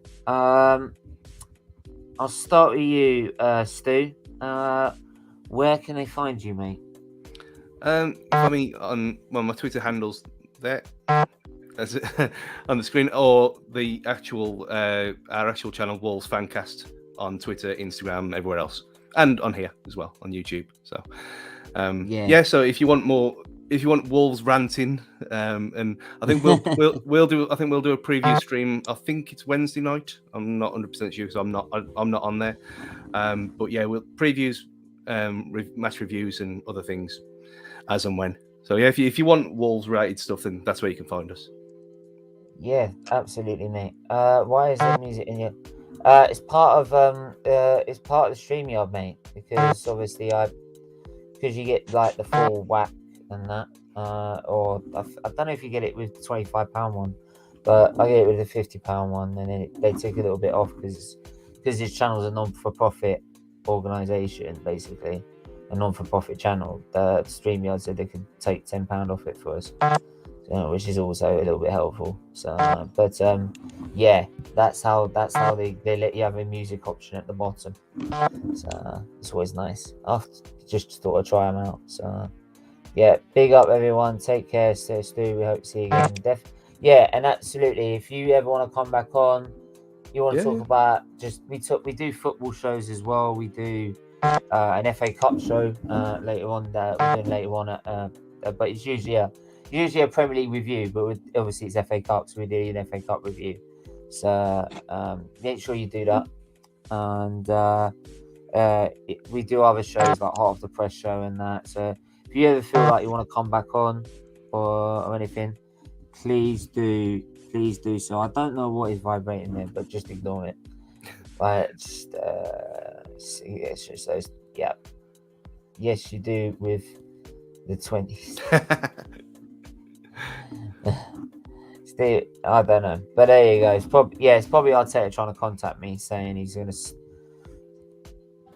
I'll start with you, Stu. Where can they find you, mate? For me on my Twitter handles there, as on the screen, or the actual our actual channel, WolvesFancast, on Twitter, Instagram, everywhere else, and on here as well on YouTube. So yeah. So if you want Wolves ranting, and I think we'll do a preview stream. I think it's Wednesday night. I'm not 100% sure because I'm not on there. But yeah, we'll previews, match reviews, and other things as and when. So yeah, if you want Wolves related stuff, then that's where you can find us. Yeah, absolutely, mate. Why is there music in here? It's part of the StreamYard, mate. Because obviously because you get like the full whack and that, or I don't know if you get it with the £25 one, but I get it with the £50 one, and then they take a little bit off because this channel's a non-for-profit organisation, basically a non-for-profit channel. The StreamYard said they could take £10 off it for us, which is also a little bit helpful. So, but yeah, that's how they let you have a music option at the bottom. So it's always nice. I just thought I'd try them out. So yeah, big up everyone. Take care, Stu. We hope to see you again. Yeah, and absolutely. If you ever want to come back on, you want to talk about we do football shows as well. We do an FA Cup show later on that we're doing later on but it's usually a Premier League review, but obviously it's FA Cup, so we do an FA Cup review. So make sure you do that. And we do other shows like Heart of the Press show and that. So if you ever feel like you want to come back on or anything, please do please do so. I don't know what is vibrating there, but just ignore it. But just see, it's just those. Yeah. Yes, you do with the 20s. Steve, I don't know, but there you go. It's probably Arteta trying to contact me, saying he's gonna.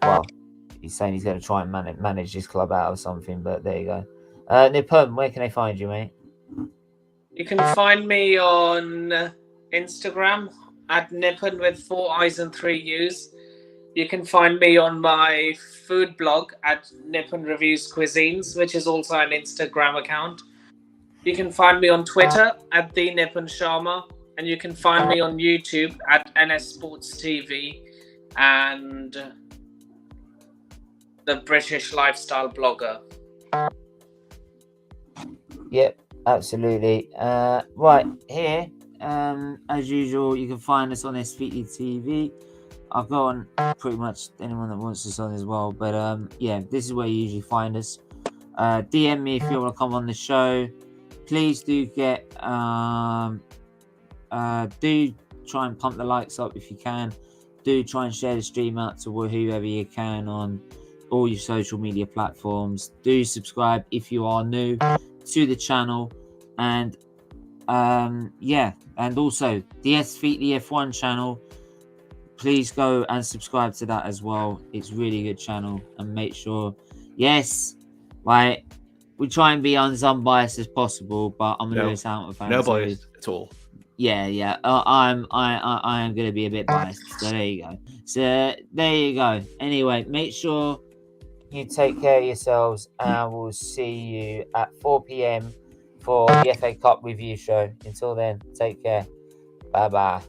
Well, he's saying he's gonna try and manage his club out or something. But there you go. Nipun, where can they find you, mate? You can find me on Instagram at Nipun with 4 I's and 3 U's. You can find me on my food blog at Nipun Reviews Cuisines, which is also an Instagram account. You can find me on Twitter at the Nipun Sharma, and you can find me on YouTube at NS Sports TV and the British Lifestyle Blogger. Yep, absolutely. Right here, as usual, you can find us on SFeatleyTV. I've got on pretty much anyone that wants us on as well. But yeah, this is where you usually find us. DM me if you want to come on the show. Please do get do try and pump the likes up if you can. Do try and share the stream out to whoever you can on all your social media platforms. Do subscribe if you are new to the channel, and yeah, and also the SFeatley F1 channel. Please go and subscribe to that as well. It's a really good channel, and make sure, yes, right, we try and be as unbiased as possible, but I'm a Lewis Hamilton fan. No bias at all. Yeah. I am going to be a bit biased. So there you go. So there you go. Anyway, make sure you take care of yourselves, and we'll see you at 4 p.m. for the FA Cup review show. Until then, take care. Bye-bye.